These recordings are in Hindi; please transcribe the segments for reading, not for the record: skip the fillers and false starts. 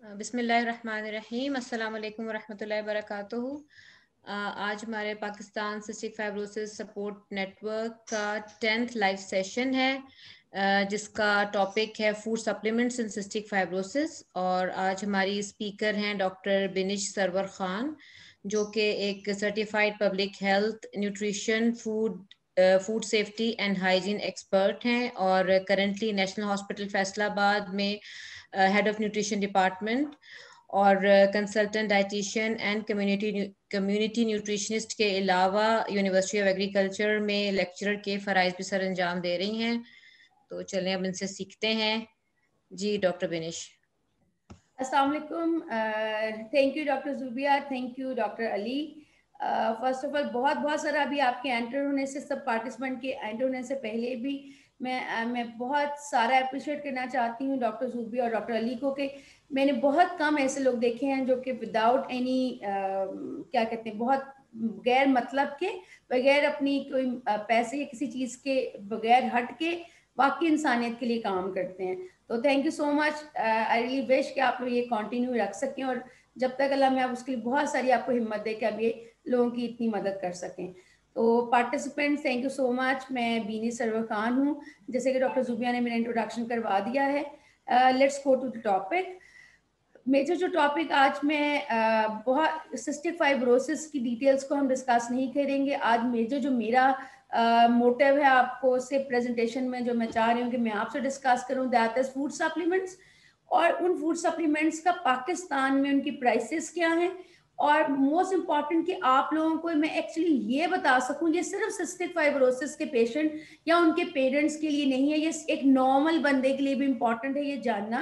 बिस्मिल्लाहिर्रहमानिर्रहीम, अस्सलाम वालेकुम वरहमतुल्लाहि वबरकातुहू। आज हमारे Pakistan cystic fibrosis support network का 10th लाइव सेशन है, जिसका टॉपिक है food supplements in cystic fibrosis. और आज हमारी स्पीकर हैं डॉक्टर बिनिश सरवर खान, जो कि एक certified public health, nutrition, food safety and hygiene expert हैं और करंटली नेशनल हॉस्पिटल फैसलाबाद में हेड ऑफ न्यूट्रिशन डिपार्टमेंट और consultant dietitian and community nutritionist के अलावा यूनिवर्सिटी ऑफ एग्रीकल्चर में लेक्चरर के फ़राइज़ भी सर अंजाम दे रही हैं। तो चलें अब इनसे सीखते हैं। जी डॉक्टर बिनिश। अस्सलाम वालेकुम। Thank you doctor Zubia, thank you doctor Ali. First of all बहुत सारा अभी आपके एंटर होने से, सब पार्टिसिपेंट के एंटर होने से पहले भी मैं बहुत सारा अप्रिशिएट करना चाहती हूँ डॉक्टर जुबिया और डॉक्टर अली को कि मैंने बहुत कम ऐसे लोग देखे हैं जो कि विदाउट एनी क्या कहते हैं, बहुत गैर मतलब के, बगैर अपनी कोई पैसे या किसी चीज़ के बगैर हट के बाकी इंसानियत के लिए काम करते हैं। तो thank you so much. I really wish कि आप लोग ये कंटिन्यू रख सकें और जब तक अल्लाह में आप उसके लिए बहुत सारी आपको हिम्मत दे कि आप ये लोगों की इतनी मदद कर सकें। तो participant thank you so much. मैं बीनी सरवर खान हूँ, जैसे कि डॉक्टर जुबिया ने मेरा इंट्रोडक्शन करवा दिया है। Let's go to the topic. Major जो टॉपिक आज मैं बहुत सिस्टिक फाइब्रोसिस की डिटेल्स को हम डिस्कस नहीं करेंगे आज। मेजर जो मेरा मोटिव है आपको से प्रेजेंटेशन में जो मैं चाह रही हूँ कि मैं आपसे डिस्कस करूँ, दैट इज फूड सप्लीमेंट्स, और उन फूड सप्लीमेंट्स का पाकिस्तान में उनकी प्राइसेस क्या हैं, और मोस्ट इम्पॉर्टेंट कि आप लोगों को मैं एक्चुअली ये बता सकूं ये सिर्फ सिस्टिक फाइब्रोसिस के पेशेंट या उनके पेरेंट्स के लिए नहीं है, ये एक नॉर्मल बंदे के लिए भी इम्पॉर्टेंट है ये जानना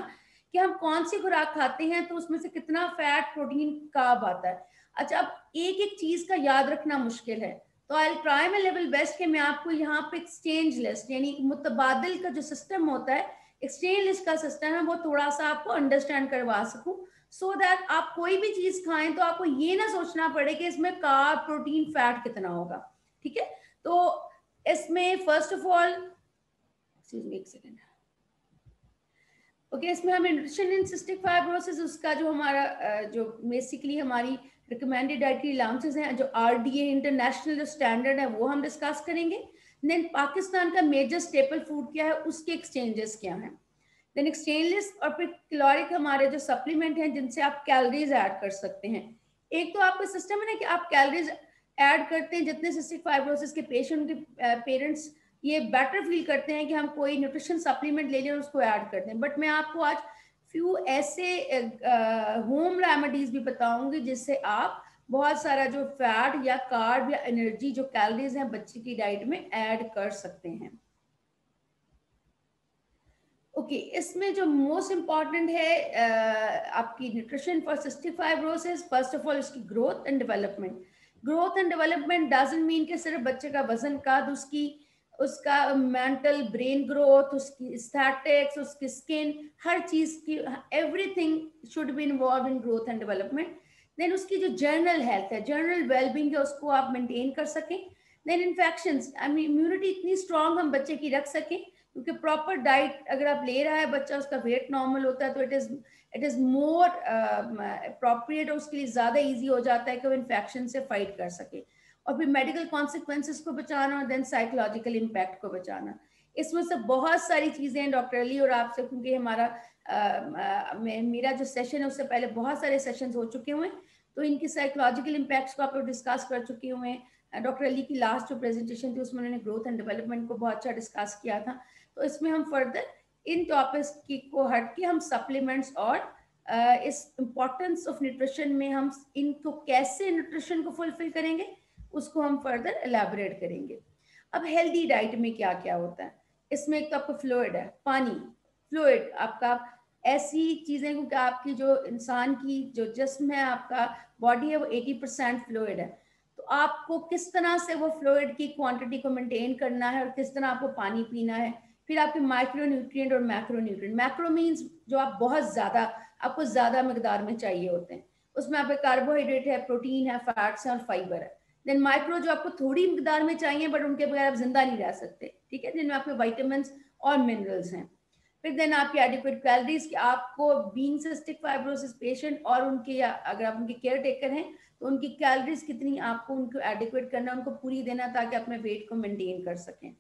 कि हम कौन सी खुराक खाते हैं तो उसमें से कितना फैट, प्रोटीन, कार्ब आता है। अच्छा, अब एक एक चीज का याद रखना मुश्किल है, तो I try my level best कि मैं आपको यहाँ पे एक्सचेंज लिस्ट यानी मुतबादिल का जो सिस्टम होता है, एक्सचेंज लिस्ट का सिस्टम है, वो थोड़ा सा आपको अंडरस्टैंड करवा सकूं, सो दैट आप कोई भी चीज खाएं तो आपको ये ना सोचना पड़े कि इसमें कार्ब, प्रोटीन, फैट कितना होगा। ठीक है, तो इसमें फर्स्ट ऑफ ऑल एक सेकेंड, ओके, इसमें हमें न्यूट्रिशन इन सिस्टिक फाइब्रोसिस उसका जो हमारा जो बेसिकली हमारी रिकमेंडेड डाइटरी अलाउंसेस हैं, जो RDA इंटरनेशनल जो स्टैंडर्ड है वो हम डिस्कस करेंगे। देन पाकिस्तान का मेजर स्टेपल फूड क्या है, उसके एक्सचेंजेस क्या हैं, देन एक्सचेंज लिस्ट, और फिर कैलोरिक हमारे जो सप्लीमेंट हैं जिनसे आप कैलोरीज ऐड कर सकते हैं। एक तो आपका सिस्टम है ना कि आप कैलोरीज ऐड करते हैं, जितने सिस्टिक फाइब्रोसिस के पेशेंट के पेरेंट्स ये बेटर फील करते हैं कि हम कोई न्यूट्रिशन सप्लीमेंट ले लें और उसको ऐड करते हैं, बट मैं आपको आज फ्यू ऐसे होम रेमेडीज भी बताऊंगी जिससे आप बहुत सारा जो फैट या कार्ब या एनर्जी जो कैलोरीज हैं बच्चे की डाइट में ऐड कर सकते हैं। ओके, इसमें जो मोस्ट इम्पॉर्टेंट है आपकी nutrition for cystic fibrosis, first of all इसकी growth and development. Growth and development doesn't mean कि सिर्फ बच्चे का वजन कद, उसका मेंटल ब्रेन ग्रोथ, उसकी एस्थेटिक्स, उसकी स्किन, हर चीज की everything should be involve in growth and development. Then उसकी जो जनरल हेल्थ है, जनरल वेलबींग है, उसको आप मेंटेन कर सकें। देन इन्फेक्शंस, इम्यूनिटी इतनी स्ट्रांग हम बच्चे की रख सकें, क्योंकि प्रॉपर डाइट अगर आप ले रहा है बच्चा, उसका वेट नॉर्मल होता है, तो इट इज मोर अप्रोप्रिएट, और उसके लिए ज्यादा इजी हो जाता है कि वो इन्फेक्शन से फाइट कर सके। और फिर मेडिकल कॉन्सिक्वेंसेस को बचाना, और देन साइकोलॉजिकल इम्पैक्ट को बचाना। इसमें से बहुत सारी चीजें हैं डॉक्टर अली और आपसे, क्योंकि मेरा जो सेशन है उससे पहले बहुत सारे सेशंस हो चुके हुए हैं, तो इनकी साइकोलॉजिकल इम्पैक्ट्स को आप लोग डिस्कस कर चुके हुए हैं। डॉक्टर अली की लास्ट जो प्रेजेंटेशन थी उसमें उन्होंने ग्रोथ एंड डेवलपमेंट को बहुत अच्छा डिस्कस किया था। तो इसमें हम फर्दर इन टॉपिक्स की को हट के हम सप्लीमेंट्स और इस इम्पोर्टेंस ऑफ न्यूट्रिशन में हम इनको कैसे न्यूट्रिशन को फुलफिल करेंगे उसको हम फर्दर एलैबोरेट करेंगे। अब हेल्दी डाइट में क्या क्या होता है, इसमें एक तो आपका फ्लूइड है, पानी, फ्लूइड आपका ऐसी चीजें, क्योंकि आपकी जो इंसान की जो जिस्म है, आपका बॉडी है, वो 80% फ्लूइड है, तो आपको किस तरह से वो फ्लूइड की क्वांटिटी को मेंटेन करना है और किस तरह आपको पानी पीना है। फिर आपके माइक्रो न्यूट्रिएंट और मैक्रो न्यूट्रिएंट, मैक्रो मीन्स जो आप बहुत ज्यादा, आपको ज्यादा मकदार में चाहिए होते हैं, उसमें आपके कार्बोहाइड्रेट है, प्रोटीन है, फैट्स है और फाइबर है। देन माइक्रो जो आपको थोड़ी मकदार में चाहिए बट उनके बगैर आप जिंदा नहीं रह सकते, ठीक है, जिनमें आपके विटामिन्स और मिनरल्स हैं। फिर देन आपकी एडिक्वेट कैलोरीज कि आपको बीइंग सिस्टिक फाइब्रोसिस पेशेंट और उनके, या अगर आप उनके केयर टेकर हैं तो उनकी कैलोरीज कितनी आपको उनको एडिक्वेट करना, उनको पूरी देना ताकि अपने वेट को मेंटेन कर सकें।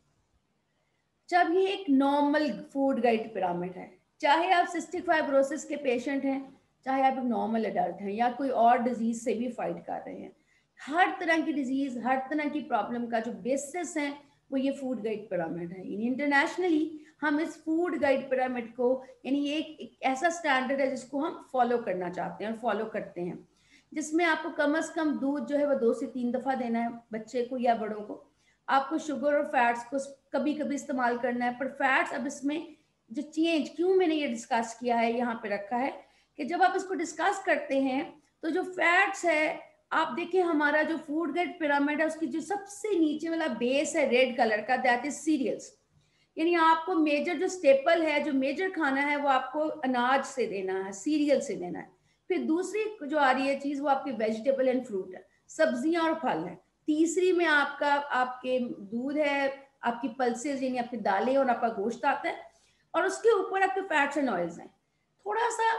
जब ये एक नॉर्मल फूड गाइड पिरामिड है, चाहे आप सिस्टिक फाइब्रोसिस के पेशेंट हैं, चाहे आप एक नॉर्मल एडल्ट हैं या कोई और डिजीज से भी फाइट कर रहे हैं, हर तरह की डिजीज, हर तरह की प्रॉब्लम का जो बेसिस है वो ये फूड गाइड पिरामिड है। इंटरनेशनली हम इस फूड गाइड पिरामिड को, यानी एक ऐसा स्टैंडर्ड है जिसको हम फॉलो करना चाहते हैं और फॉलो करते हैं, जिसमें आपको कम से कम दूध जो है वो 2 से 3 दफा देना है बच्चे को या बड़ों को। आपको शुगर और फैट्स को कभी कभी इस्तेमाल करना है, पर फैट्स अब इसमें जो चेंज, क्यों मैंने ये डिस्कस किया है यहाँ पे रखा है कि जब आप इसको डिस्कस करते हैं तो जो फैट्स है, आप देखिए हमारा जो फूड गाइड पिरामिड है उसकी जो सबसे नीचे वाला बेस है रेड कलर का, दैट इज सीरियल्स। यानी आपको मेजर जो स्टेपल है, जो मेजर खाना है वो आपको अनाज से देना है, सीरियल से देना है। फिर दूसरी जो आ रही है चीज वो आपकी वेजिटेबल एंड फ्रूट है, सब्जियां और फल है। तीसरी में आपका आपके दूध है, आपकी पल्सेस यानी आपकी दालें और आपका गोश्त आता है, और उसके ऊपर आपके फैट्स एंड ऑयल्स हैं। थोड़ा सा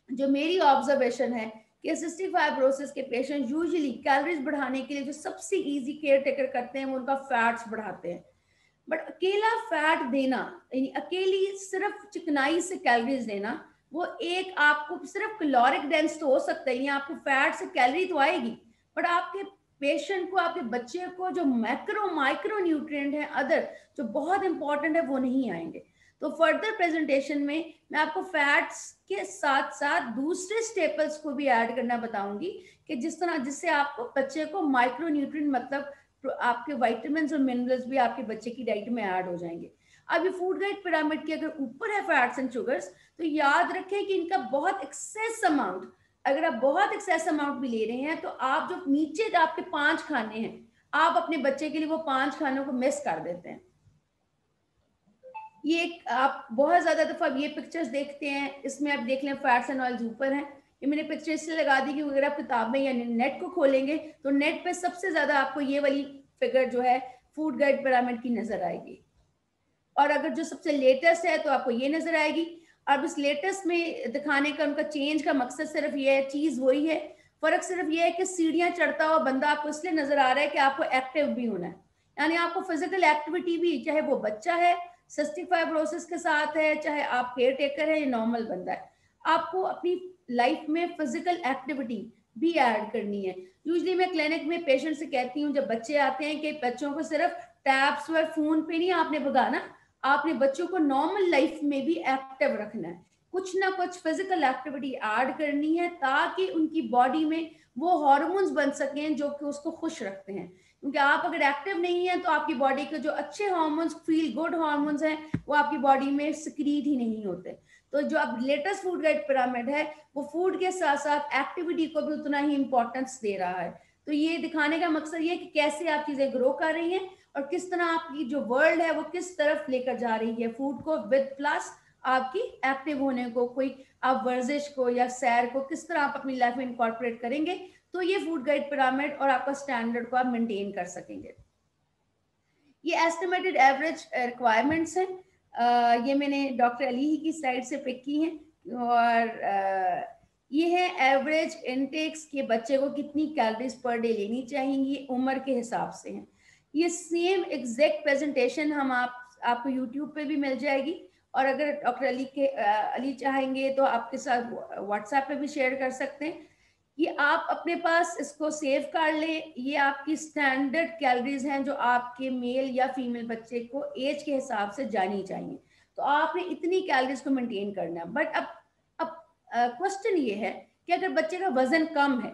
जो मेरी ऑब्जर्वेशन है कि सिस्टिक फाइब्रोसिस के पेशेंट यूजुअली कैलोरीज बढ़ाने के लिए जो सबसे इजी केयर टेकर करते हैं वो उनका फैट्स बढ़ाते हैं। बट अकेला फैट देना, यानी अकेली सिर्फ चिकनाई से कैलोरीज देना, वो एक आपको सिर्फ कैलोरिक डेंस तो हो सकता है, यानी आपको फैट से कैलोरी तो आएगी, बट आपके पेशेंट को, आपके बच्चे को जो मैक्रो माइक्रो न्यूट्रिएंट है अदर जो बहुत इंपॉर्टेंट है वो नहीं आएंगे। तो फर्दर प्रेजेंटेशन में मैं आपको फैट्स के साथ साथ दूसरे स्टेपल्स को भी ऐड करना बताऊंगी कि जिस तरह जिससे आपको बच्चे को माइक्रो न्यूट्रिएंट, मतलब तो आपके विटामिन्स और मिनरल्स भी आपके बच्चे की डाइट में ऐड हो जाएंगे। अब ये फूड गाइड पिरामिड के अगर ऊपर है फैट्स एंड शुगर्स, तो याद रखें कि इनका बहुत एक्सेस अमाउंट, अगर आप बहुत एक्सेस अमाउंट भी ले रहे हैं तो आप जो नीचे आपके 5 खाने हैं, आप अपने बच्चे के लिए वो 5 खानों को मिस कर देते हैं। ये आप बहुत ज्यादा दफा ये पिक्चर्स देखते हैं, इसमें आप देख लें फैट्स एंड ऑयल्स ऊपर हैं। ये मैंने पिक्चर इसलिए लगा दी कि अगर आप किताब में या नेट को खोलेंगे तो नेट पे सबसे ज्यादा आपको ये वाली फिगर जो है फूड गाइड पिरामिड की नजर आएगी, और अगर जो सबसे लेटेस्ट है तो आपको ये नजर आएगी। अब इस लेटेस्ट में दिखाने का उनका चेंज का मकसद सिर्फ ये है, चीज वही है, फर्क सिर्फ ये है कि सीढ़ियां चढ़ता हुआ बंदा आपको इसलिए नजर आ रहा है कि आपको एक्टिव भी होना है, यानी आपको फिजिकल एक्टिविटी भी, चाहे वो बच्चा है सिस्टिक फाइब्रोसिस के साथ है, चाहे आप केयर टेकर है या नॉर्मल बंदा है, आपको अपनी लाइफ में फिजिकल एक्टिविटी भी ऐड करनी है। यूजली मैं क्लिनिक में पेशेंट से कहती हूँ जब बच्चे आते हैं कि बच्चों को सिर्फ टैब्स व फोन पे नहीं आपने भगाना, आपने बच्चों को नॉर्मल लाइफ में भी एक्टिव रखना है, कुछ ना कुछ फिजिकल एक्टिविटी ऐड करनी है ताकि उनकी बॉडी में वो हार्मोन्स बन सकें जो कि उसको खुश रखते हैं। क्योंकि आप अगर एक्टिव नहीं है तो आपकी बॉडी के जो अच्छे हार्मोन्स, फील गुड हार्मोन्स हैं, वो आपकी बॉडी में सिक्रीट ही नहीं होते। तो जो अब लेटेस्ट फूड गाइड पिरामिड है वो फूड के साथ साथ एक्टिविटी को भी उतना ही इंपॉर्टेंस दे रहा है। तो ये दिखाने का मकसद ये कि कैसे आप चीजें ग्रो कर रही हैं और किस तरह आपकी जो वर्ल्ड है वो किस तरफ लेकर जा रही है फूड को, विद प्लस आपकी एक्टिव होने को, कोई आप वर्जिश को या सैर को किस तरह आप अपनी लाइफ में इंकॉर्पोरेट करेंगे, तो ये फूड गाइड पिरामिड और आपका स्टैंडर्ड को आप मेंटेन कर सकेंगे। ये एस्टिमेटेड एवरेज रिक्वायरमेंट्स हैं, ये मैंने डॉक्टर अली ही की स्लाइड से पिक की हैं, और ये है एवरेज इनटेक्स के बच्चे को कितनी कैलोरीज पर डे लेनी चाहिए, उम्र के हिसाब से हैं। ये सेम एग्जैक्ट प्रेजेंटेशन हम आपको यूट्यूब पे भी मिल जाएगी, और अगर डॉक्टर अली चाहेंगे तो आपके साथ व्हाट्सएप पे भी शेयर कर सकते हैं। ये आप अपने पास इसको सेव कर लें, ये आपकी स्टैंडर्ड कैलोरीज हैं जो आपके मेल या फीमेल बच्चे को एज के हिसाब से जानी चाहिए, तो आपने इतनी कैलोरीज को मेंटेन करना है। बट अब क्वेश्चन ये है कि अगर बच्चे का वजन कम है,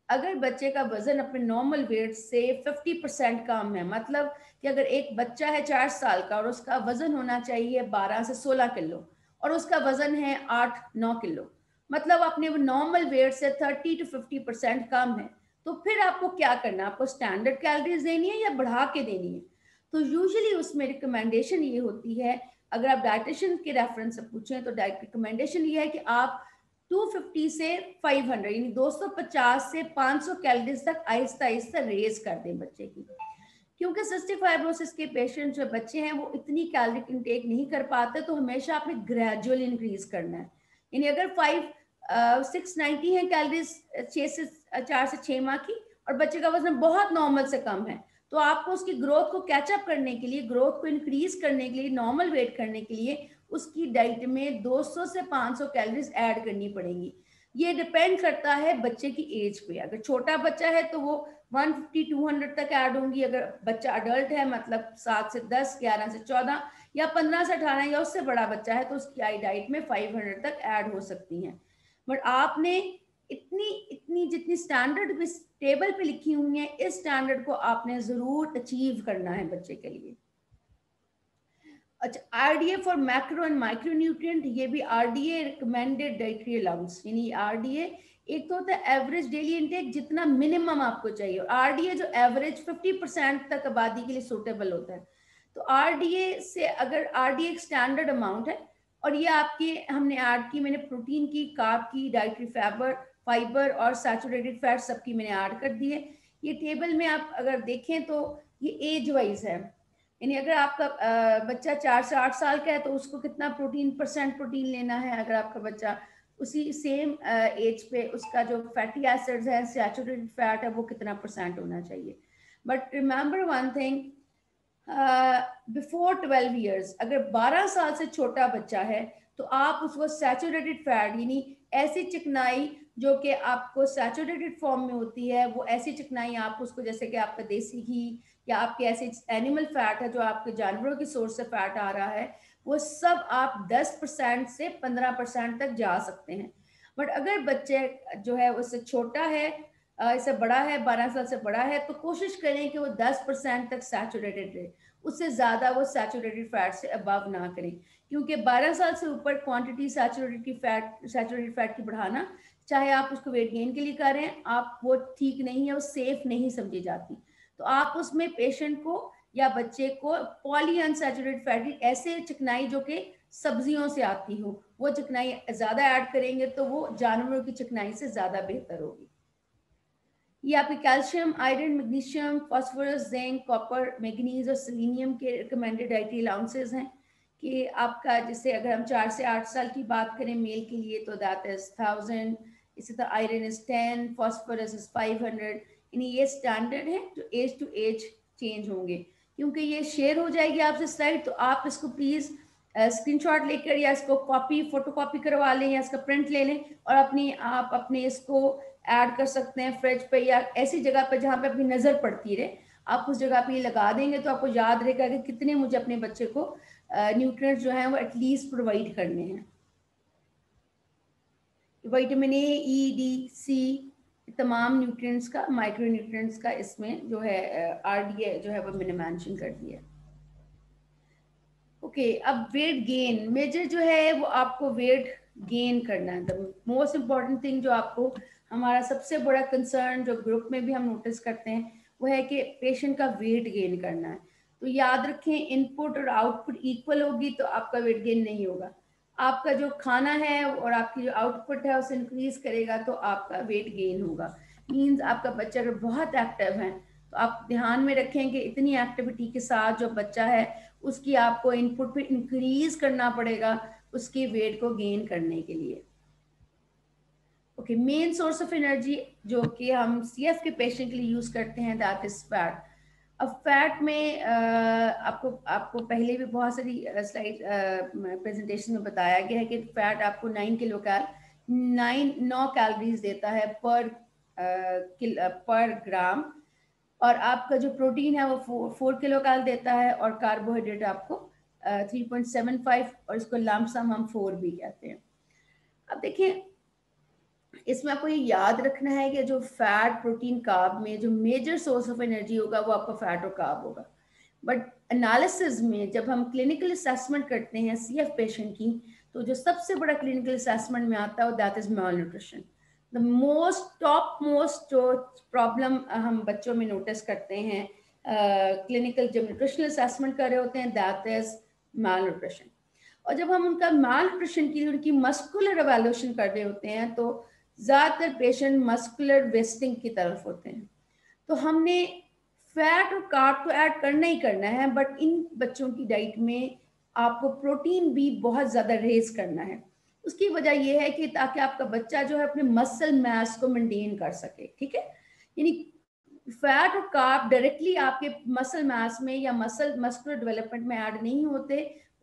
अगर बच्चे का वजन अपने नॉर्मल वेट से 50% कम है, मतलब कि अगर एक बच्चा है 4 साल का और उसका वजन होना चाहिए 12 से 16 किलो और उसका वजन है 8-9 किलो, मतलब अपने नॉर्मल वेट से 30 to 50% कम है, तो फिर आपको क्या करना है, आपको स्टैंडर्ड कैलोरीज देनी है या बढ़ा के देनी है। तो यूजुअली उसमें रिकमेंडेशन ये होती है, अगर आप डाइटिशियन के रेफरेंस से पूछें तो रिकमेंडेशन ये है कि आप 250 से 500 यानी 250 से 500 कैलोरीज तक आहिस्ता आहिस्ता रेज कर दें बच्चे की। क्योंकि सिस्टिक फाइब्रोसिस के पेशेंट जो बच्चे हैं वो इतनी कैलोरी इंटेक नहीं कर पाते, तो हमेशा आपने ग्रेजुअल इंक्रीज करना है। यानी अगर 690 है कैलोरीज 4 से 6 माह की, और बच्चे का वजन बहुत नॉर्मल से कम है, तो आपको उसकी ग्रोथ को कैचअप करने के लिए, ग्रोथ को इंक्रीज करने के लिए, नॉर्मल वेट करने के लिए उसकी डाइट में 200 से 500 कैलोरीज ऐड करनी पड़ेंगी। ये डिपेंड करता है बच्चे की एज पे। अगर छोटा बच्चा है तो वो 150-200 तक ऐड होंगी। अगर बच्चा अडल्ट है, मतलब 7 से 10, 11 से 14 या 15 से 18 या उससे बड़ा बच्चा है, तो उसकी आई डाइट में 500 तक ऐड हो सकती हैं। बट आपने इतनी इतनी जितनी स्टैंडर्ड टेबल पे लिखी हुई है, इस स्टैंडर्ड को आपने जरूर अचीव करना है बच्चे के लिए। अच्छा, RDA for macro and micro nutrient, ये भी आरडीए रिकमेंडेड डाइटरी अलाउंस, यानी आरडीए एक तो होता है एवरेज डेली इनटेक, जितना मिनिमम आपको चाहिए, और आरडीए जो एवरेज 50% तक आबादी के लिए सूटेबल होता है। तो आरडीए से, अगर आरडीए एक स्टैंडर्ड अमाउंट है, और ये आपके हमने ऐड की, मैंने प्रोटीन की, कार्ब की, डाइटरी फाइबर और सैचुरेटेड फैट सबकी मैंने ऐड कर दी है। ये टेबल में आप अगर देखें तो ये एज वाइज है, यानी अगर आपका बच्चा 4 से 8 साल का है तो उसको कितना परसेंट प्रोटीन लेना है। अगर आपका बच्चा उसी सेम एज पे, उसका जो फैटी एसिड्स है, सैचुरेटेड फैट है, वो कितना परसेंट होना चाहिए। But remember one thing, before 12 years, अगर 12 साल से छोटा बच्चा है तो आप उसको सैचुरेटेड फैट, यानी ऐसी चिकनाई जो कि आपको सैचुरेटेड फॉर्म में होती है, वो ऐसी चिकनाई आप उसको, जैसे कि आपका देसी घी या आपके ऐसे एनिमल फैट है जो आपके जानवरों की सोर्स से फैट आ रहा है, वो सब आप 10% से 15% तक जा सकते हैं। बट अगर बच्चे जो है उससे छोटा है, इससे बड़ा है, 12 साल से बड़ा है, तो कोशिश करें कि वो 10% तक सैचुरेटेड रहे, उससे ज़्यादा वो सैचुरेटेड फैट से अबव ना करें, क्योंकि 12 साल से ऊपर क्वांटिटी सैचुरेटेड फैट की बढ़ाना, चाहे आप उसको वेट गेन के लिए करें, आप वो ठीक नहीं है, वो सेफ नहीं समझी जाती। तो आप उसमें पेशेंट को या बच्चे को पॉली अनसैचुरेटेड फैटी, ऐसे चिकनाई जो कि सब्जियों से आती हो, वो चिकनाई ज़्यादा ऐड करेंगे तो वो जानवरों की चिकनाई से ज़्यादा बेहतर होगी। ये आपके calcium, iron, magnesium, phosphorus, zinc, copper, manganese और सेलेनियम के रिकमेंडेड डाइटरी अलाउंसेस हैं। कि आपका, जैसे अगर हम 4 से 8 साल की बात करें मेल के लिए, तो दैट इज 1000, इसी तरह आयरन इज 10, फास्फोरस इज 500, यानी ये स्टैंडर्ड है जो एज टू एज चेंज होंगे। क्योंकि ये शेयर हो जाएगी आपसे स्लाइड, तो आप इसको प्लीज़ स्क्रीनशॉट लेकर या इसको फोटो कॉपी करवा लें या इसका प्रिंट ले लें, और आप अपने इसको ऐड कर सकते हैं फ्रिज पे या ऐसी जगह पे जहाँ पे अपनी नज़र पड़ती रहे। आप उस जगह पे ये लगा देंगे तो आपको याद रहेगा कि कितने मुझे अपने बच्चे को न्यूट्रिएंट्स जो हैं वो एटलीस्ट प्रोवाइड करने हैं। विटामिन ए, ई, डी, सी, तमाम न्यूट्रिएंट्स का, माइक्रो न्यूट्रिएंट्स का इसमें जो है आरडीए जो है वो मैंने मेंशन कर दिया। ओके, अब वेट गेन मेजर जो है वो आपको वेट गेन करना है। द मोस्ट इम्पॉर्टेंट थिंग जो आपको, हमारा सबसे बड़ा कंसर्न जो ग्रुप में भी हम नोटिस करते हैं, वो है कि पेशेंट का वेट गेन करना है। तो याद रखें, इनपुट और आउटपुट इक्वल होगी तो आपका वेट गेन नहीं होगा। आपका जो खाना है और आपकी जो आउटपुट है उसे इंक्रीज करेगा तो आपका वेट गेन होगा। मीन्स आपका बच्चा अगर बहुत एक्टिव है तो आप ध्यान में रखें कि इतनी एक्टिविटी के साथ जो बच्चा है उसकी आपको इनपुट पे इंक्रीज करना पड़ेगा उसके वेट को गेन करने के लिए। Okay, main source of energy जो कि हम सीएफ के पेशेंट के लिए यूज करते हैं, दैट इज फैट। अब फैट में आपको पहले भी बहुत सारी स्लाइड प्रेजेंटेशन में बताया गया है कि फैट आपको 9 कैलोरीज देता है पर ग्राम, और आपका जो प्रोटीन है वो 4 किलो कैल देता है, और कार्बोहाइड्रेट आपको 3.75, और इसको लमसम हम 4 भी कहते हैं। अब देखिए, इसमें आपको ये याद रखना है कि जो फैट, प्रोटीन, कार्ब में जो मेजर सोर्स ऑफ एनर्जी होगा वो आपका फैट और कार्ब होगा। बट एनालिसिस में जब हम क्लिनिकल असेसमेंट करते हैं सीएफ पेशेंट की, तो जो सबसे बड़ा क्लिनिकल असेसमेंट में आता है that is mall nutrition. The top most जो प्रॉब्लम हम बच्चों में नोटिस करते हैं क्लिनिकल जब न्यूट्रिशनल असेसमेंट कर रहे होते हैं, दैट इज माल न्यूट्रिशन। और जब हम उनका माल न्यूट्रिशन की उनकी मस्कुलर एवेल्यूएशन कर रहे होते हैं तो ज़्यादातर पेशेंट मस्कुलर वेस्टिंग की तरफ होते हैं। तो हमने फैट और कार्ब तो ऐड करना ही करना है, बट इन बच्चों की डाइट में आपको प्रोटीन भी बहुत ज़्यादा रेज करना है। उसकी वजह यह है कि ताकि आपका बच्चा जो है अपने मसल मास को मेंटेन कर सके, ठीक है। यानी फैट और कार्ब डायरेक्टली आपके मसल मास में या मस्कुलर डेवलपमेंट में ऐड नहीं होते,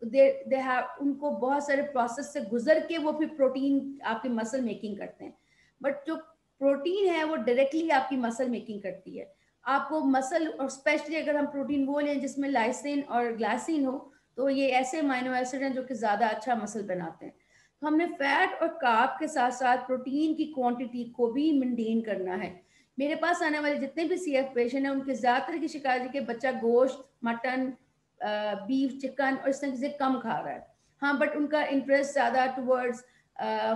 दे हैव, उनको बहुत सारे प्रोसेस से गुजर के वो फिर प्रोटीन आपकी मसल मेकिंग करते हैं। बट जो प्रोटीन है वो डायरेक्टली आपकी मसल मेकिंग करती है। आपको मसल, और स्पेशली अगर हम प्रोटीन वो लें जिसमें लाइसिन और ग्लाइसिन हो, तो ये ऐसे अमीनो एसिड हैं जो कि ज़्यादा अच्छा मसल बनाते हैं। तो हमने फैट और कार्ब के साथ साथ प्रोटीन की क्वांटिटी को भी मेंटेन करना है। मेरे पास आने वाले जितने भी सीएफ पेशेंट हैं उनके ज़्यादातर की शिकायत है कि बच्चा गोश्त, मटन, बीफ, चिकन और इस तरह चीज़ें कम खा रहा है। हाँ, बट उनका इंटरेस्ट ज़्यादा टुवर्ड्स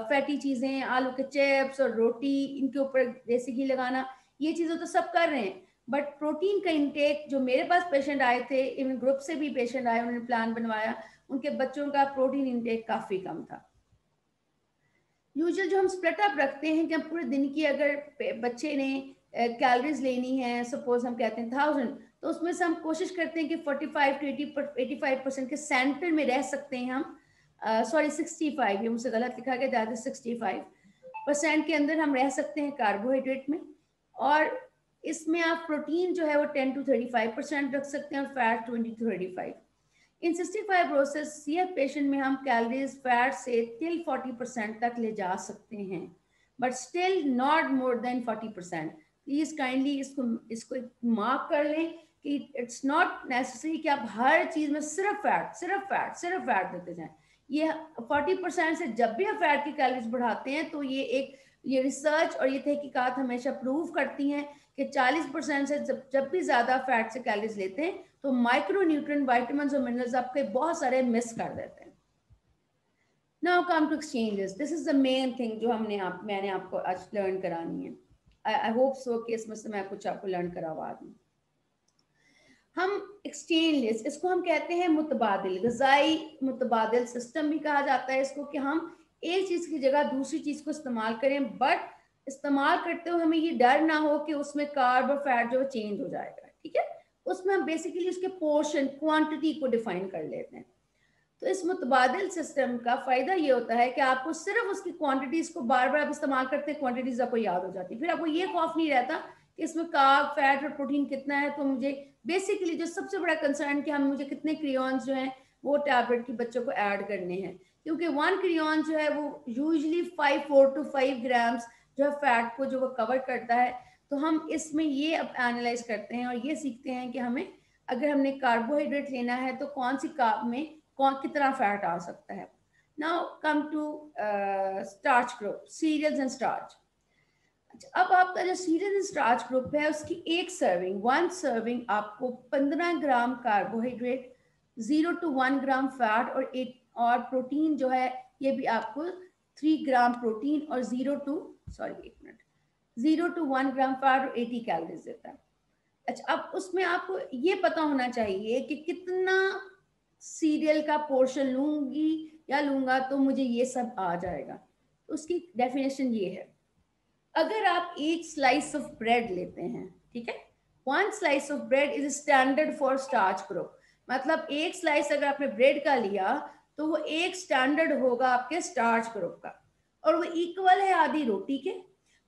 फैटी चीज़ें, आलू के चिप्स और रोटी, इनके ऊपर देसी घी लगाना, ये चीज़ें तो सब कर रहे हैं। बट प्रोटीन का इंटेक, जो मेरे पास पेशेंट आए थे, इवन ग्रुप से भी पेशेंट आए, उन्होंने प्लान बनवाया, उनके बच्चों का प्रोटीन इंटेक काफ़ी कम था। यूजुअल जो हम स्प्लिट अप रखते हैं कि हम पूरे दिन की अगर बच्चे ने कैलोरीज लेनी है, सपोज हम कहते हैं 1000, तो उसमें से हम कोशिश करते हैं कि 45 to 85% के सेंटर में रह सकते हैं हम। सॉरी 65, ये मुझसे गलत लिखा गया, दैट इज 65% के अंदर हम रह सकते हैं कार्बोहाइड्रेट में। और इसमें आप प्रोटीन जो है वो 10 to 35% रख सकते हैं और fat 20 to 35। In cystic fibrosis CF patient में हम कैलोरीज फैट से टिल 40% तक ले जा सकते हैं, but still not more than 40%। Please kindly इसको मार्क कर लें कि इट्स नॉट नेसेसरी कि आप हर चीज में सिर्फ फैट देते जाएं। ये 40% से जब भी आप फैट की कैलोरीज बढ़ाते हैं तो ये रिसर्च और ये तहकीकात हमेशा प्रूव करती हैं कि 40% से जब भी ज्यादा फैट से कैलोरीज लेते हैं तो माइक्रो न्यूट्रिएंट, विटामिन्स और मिनरल्स आपके बहुत सारे मिस कर देते हैं। Now come to exchanges, this is the main thing जो मैंने आपको आज लर्न करानी है। आई होप सो कि इसमें से मैं कुछ आपको लर्न करवा दूं। हम एक्सचेंज लिस्ट, इसको हम कहते हैं मुतबादिल, ग़िज़ाई मुतबादिल सिस्टम भी कहा जाता है इसको, कि हम एक चीज की जगह दूसरी चीज को इस्तेमाल करें, बट इस्तेमाल करते हुए हमें ये डर ना हो कि उसमें कार्ब और फैट जो चेंज हो जाएगा, ठीक है। उसमें हम बेसिकली उसके पोर्शन, क्वांटिटी को डिफाइन कर लेते हैं। तो इस मुतबादिल सिस्टम का फायदा ये होता है कि आपको सिर्फ उसकी क्वांटिटीज को बार बार आप इस्तेमाल करते हैं, क्वांटिटीज आपको याद हो जाती है, फिर आपको ये खौफ नहीं रहता कि इसमें कार्ब, फैट और प्रोटीन कितना है। तो मुझे बेसिकली जो सबसे बड़ा कंसर्न कि हम मुझे कितने क्रियॉन्स जो हैं वो टैबलेट के बच्चों को ऐड करने हैं, क्योंकि 1 क्रियॉन जो है वो यूजली 4 to 5 ग्राम्स जो है फैट को जो वो कवर करता है। तो हम इसमें ये अब एनालाइज करते हैं और ये सीखते हैं कि हमें अगर हमने कार्बोहाइड्रेट लेना है तो कौन सी कार्ब में कितना फैट आ सकता है। Now come to starch group, cereals and starch. अब आपका जो सीरियल एंड स्टार्च ग्रुप है उसकी एक सर्विंग, 1 सर्विंग आपको 15 ग्राम कार्बोहाइड्रेट, 0 to 1 ग्राम फैट और प्रोटीन जो है ये भी आपको 3 ग्राम प्रोटीन और 0 to 1 ग्राम फैट और 80 कैलोरीज देता है। अच्छा, अब उसमें आपको ये पता होना चाहिए कि कितना सीरियल का पोर्शन लूंगी या लूंगा तो मुझे ये सब आ जाएगा। तो उसकी डेफिनेशन ये है, अगर आप एक स्लाइस ऑफ ब्रेड लेते हैं, ठीक है, 1 slice of bread is standard for starch group, मतलब एक स्लाइस अगर आपने ब्रेड का लिया तो वो एक स्टैंडर्ड होगा आपके स्टार्च ग्रुप का, और वो इक्वल है आधी रोटी के,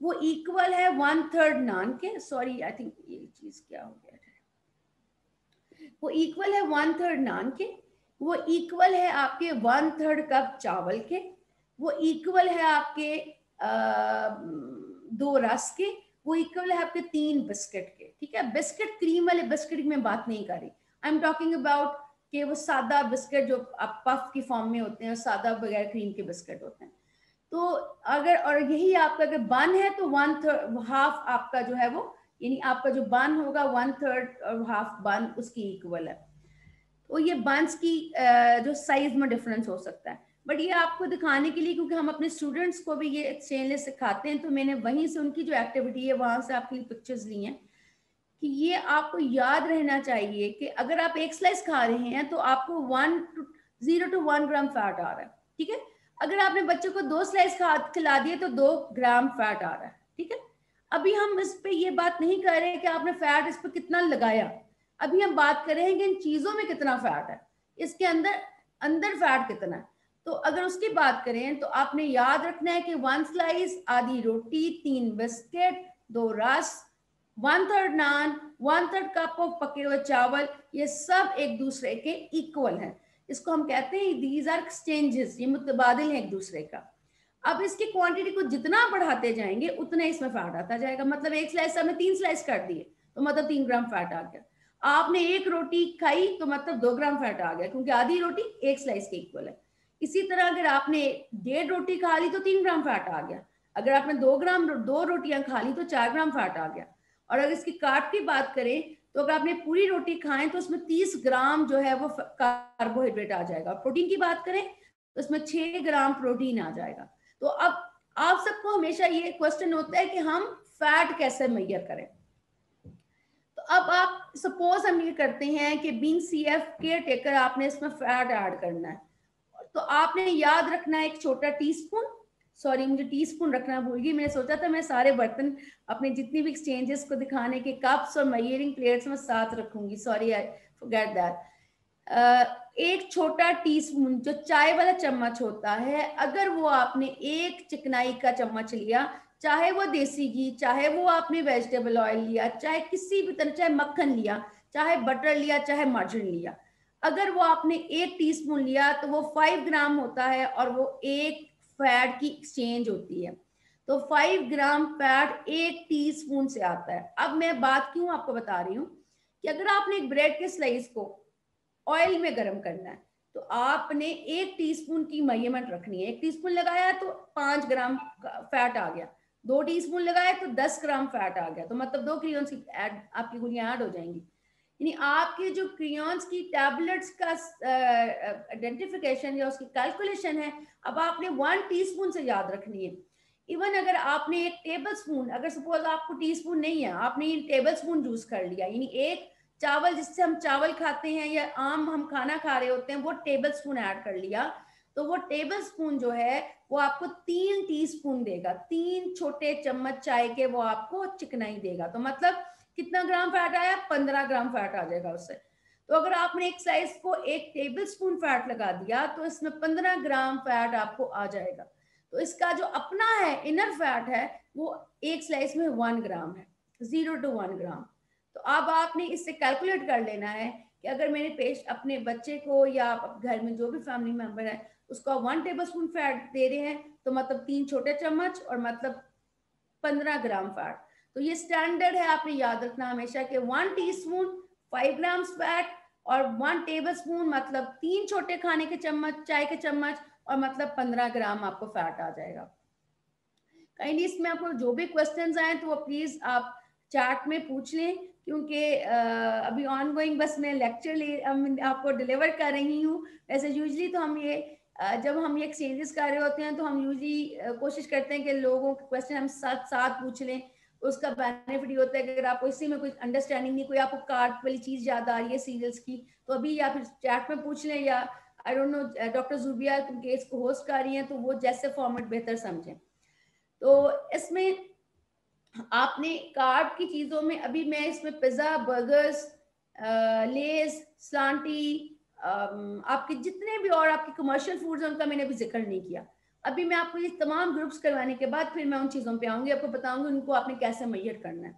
वो इक्वल है 1/3 नान के, सॉरी आई थिंक ये चीज क्या हो गया है, वो इक्वल है 1/3 नान के, वो इक्वल है आपके 1/3 कप चावल के, वो इक्वल है आपके 2 रस के, वो इक्वल है आपके 3 बिस्किट के, ठीक है। बिस्किट, क्रीम वाले बिस्किट की मैं बात नहीं कर रही, आई एम टॉकिंग अबाउट कि वो सादा बिस्किट जो आप पफ की फॉर्म में होते हैं, सादा बगैर क्रीम के बिस्किट होते हैं। तो अगर, और यही आपका अगर बन है तो 1/3 हाफ आपका जो है वो, यानी आपका जो बन होगा 1/3 और हाफ बन उसकी इक्वल है। तो ये बंस की जो साइज में डिफरेंस हो सकता है, बट ये आपको दिखाने के लिए, क्योंकि हम अपने स्टूडेंट्स को भी ये एक्सचेंज लिस्ट सिखाते हैं, तो मैंने वहीं से उनकी जो एक्टिविटी है वहां से आपके लिए पिक्चर्स ली हैं कि ये आपको याद रहना चाहिए कि अगर आप एक स्लाइस खा रहे हैं तो आपको 0 to 1 ग्राम फैट आ रहा है, ठीक है। अगर आपने बच्चे को 2 स्लाइस खिला दिए तो 2 ग्राम फैट आ रहा है, ठीक है। अभी हम इस पे ये बात नहीं कर रहे हैं कि आपने फैट इस पे कितना लगाया, अभी हम बात कर रहे हैं कि इन चीजों में कितना फैट है, इसके अंदर अंदर फैट कितना है। तो अगर उसकी बात करें तो आपने याद रखना है कि 1 स्लाइस आधी रोटी, 3 बिस्किट, 2 रस, 1/3 नान, 1/3 कप ऑफ पके हुए चावल, ये सब एक दूसरे के इक्वल हैं। इसको हम कहते हैं दीज आर एक्सचेंजेस, ये मुतबादिल है एक दूसरे का। अब इसकी क्वांटिटी को जितना बढ़ाते जाएंगे उतना इसमें फैट आता जाएगा। मतलब एक स्लाइस हमने 3 स्लाइस कर दिए तो मतलब 3 ग्राम फैट आ गया। आपने एक रोटी खाई तो मतलब 2 ग्राम फैट आ गया, क्योंकि आधी रोटी एक स्लाइस के इक्वल है। इसी तरह अगर आपने 1.5 रोटी खा ली तो 3 ग्राम फैट आ गया। अगर आपने 2 रोटियां खा ली तो 4 ग्राम फैट आ गया। और अगर इसकी कार्ब की बात करें तो अगर आपने पूरी रोटी खाएं तो उसमें 30 ग्राम जो है वो कार्बोहाइड्रेट आ जाएगा। प्रोटीन की बात करें तो उसमें 6 ग्राम प्रोटीन आ जाएगा। तो अब आप सबको हमेशा ये क्वेश्चन होता है कि हम फैट कैसे मेजर करें। तो अब आप सपोज हम ये करते हैं कि बीइंग सीएफ केयर टेकर आपने इसमें फैट ऐड करना है, तो आपने याद रखना है एक छोटा टीस्पून, सॉरी मुझे टीस्पून रखना भूल गई, मैंने सोचा था मैं सारे बर्तन अपने जितनी भी एक्सचेंजेस को दिखाने के कप्स और मेजरिंग प्लेट्स में साथ रखूंगी, सॉरी आई फॉरगेट दैट। एक छोटा टीस्पून जो चाय वाला चम्मच होता है, अगर वो आपने एक चिकनाई का चम्मच लिया, चाहे वो देसी घी, चाहे वो आपने वेजिटेबल ऑयल लिया, चाहे किसी भी तरह, चाहे मक्खन लिया, चाहे बटर लिया, चाहे मार्जिन लिया, अगर वो आपने 1 टीस्पून लिया तो वो 5 ग्राम होता है और वो एक फैट की एक्सचेंज होती है। तो 5 ग्राम फैट 1 टीस्पून से आता है। अब मैं बात क्यों आपको बता रही हूँ कि अगर आपने एक ब्रेड के स्लाइस को ऑयल में गर्म करना है तो आपने 1 टीस्पून की मेजरमेंट रखनी है। 1 टीस्पून लगाया तो 5 ग्राम फैट आ गया, 2 टीस्पून लगाए तो 10 ग्राम फैट आ गया, तो मतलब 2 क्रेयॉन्स की आपकी गोलियां ऐड हो जाएंगी। यानी आपके जो क्रेयॉन्स की टैबलेट्स का आइडेंटिफिकेशन या उसकी कैलकुलेशन है, अब आपने 1 टीस्पून से याद रखनी है। इवन अगर आपने 1 टेबल स्पून, अगर सपोज आपको टीस्पून नहीं है, आपने टेबल स्पून यूज कर लिया, यानी एक चावल जिससे हम चावल खाते हैं या आम हम खाना खा रहे होते हैं, वो टेबल स्पून ऐड कर लिया, तो वो टेबल स्पून जो है वो आपको 3 टीस्पून देगा, 3 छोटे चम्मच चाय के वो आपको चिकनाई देगा। तो मतलब कितना ग्राम फैट आया? 15 ग्राम फैट आ जाएगा उससे। तो अगर आपने एक स्लाइस को 1 टेबल स्पून फैट लगा दिया तो इसमें 15 ग्राम फैट आपको आ जाएगा। तो इसका जो अपना है इनर फैट है वो एक स्लाइस में 1 ग्राम है, 0 to 1 ग्राम। तो अब आपने इससे कैलकुलेट कर लेना है कि अगर मेरे पेश अपने बच्चे को या घर में जो भी फैमिली मेंबर है उसको 1 टेबल स्पून फैट दे रहे हैं तो मतलब 3 छोटे चम्मच और मतलब 15 ग्राम फैट। तो ये स्टैंडर्ड है, आपने याद रखना हमेशा कि 1 टीस्पून 5 ग्राम फैट और 1 टेबल स्पून मतलब 3 छोटे खाने के चम्मच चाय के चम्मच और मतलब 15 ग्राम आपको फैट आ जाएगा। काइंडली इसमें आपको जो भी क्वेश्चंस आए तो वो प्लीज आप चैट में पूछ लें, क्योंकि अभी ऑन गोइंग बस मैं लेक्चर आपको डिलीवर कर रही हूँ। वैसे यूजली तो हम ये जब हम ये एक्सचेंजेस कर रहे होते हैं तो हम यूजली कोशिश करते हैं कि लोगों के क्वेश्चन हम साथ साथ पूछ लें। उसका बेनिफिट ये होता है कि अगर आपको इसी में कोई अंडरस्टैंडिंग नहीं, कोई आपको कार्ड वाली चीज याद आ रही है सीरियल्स की, तो अभी या फिर चैट में पूछ लें, या I don't know doctor Zubia क्योंकि इसको होस्ट कर रही हैं तो वो जैसे फॉर्मेट बेहतर समझें। तो इसमें आपने कार्ब की चीजों में अभी मैं इसमें पिज्जा, बर्गर्स, लेस, स्लांटी, आपके जितने भी और आपके कमर्शियल फूड्स हैं उनका मैंने अभी जिक्र नहीं किया। अभी मैं आपको ये तमाम ग्रुप्स करवाने के बाद फिर मैं उन चीजों पे आऊंगी, आपको बताऊंगी उनको आपने कैसे मेजर करना है।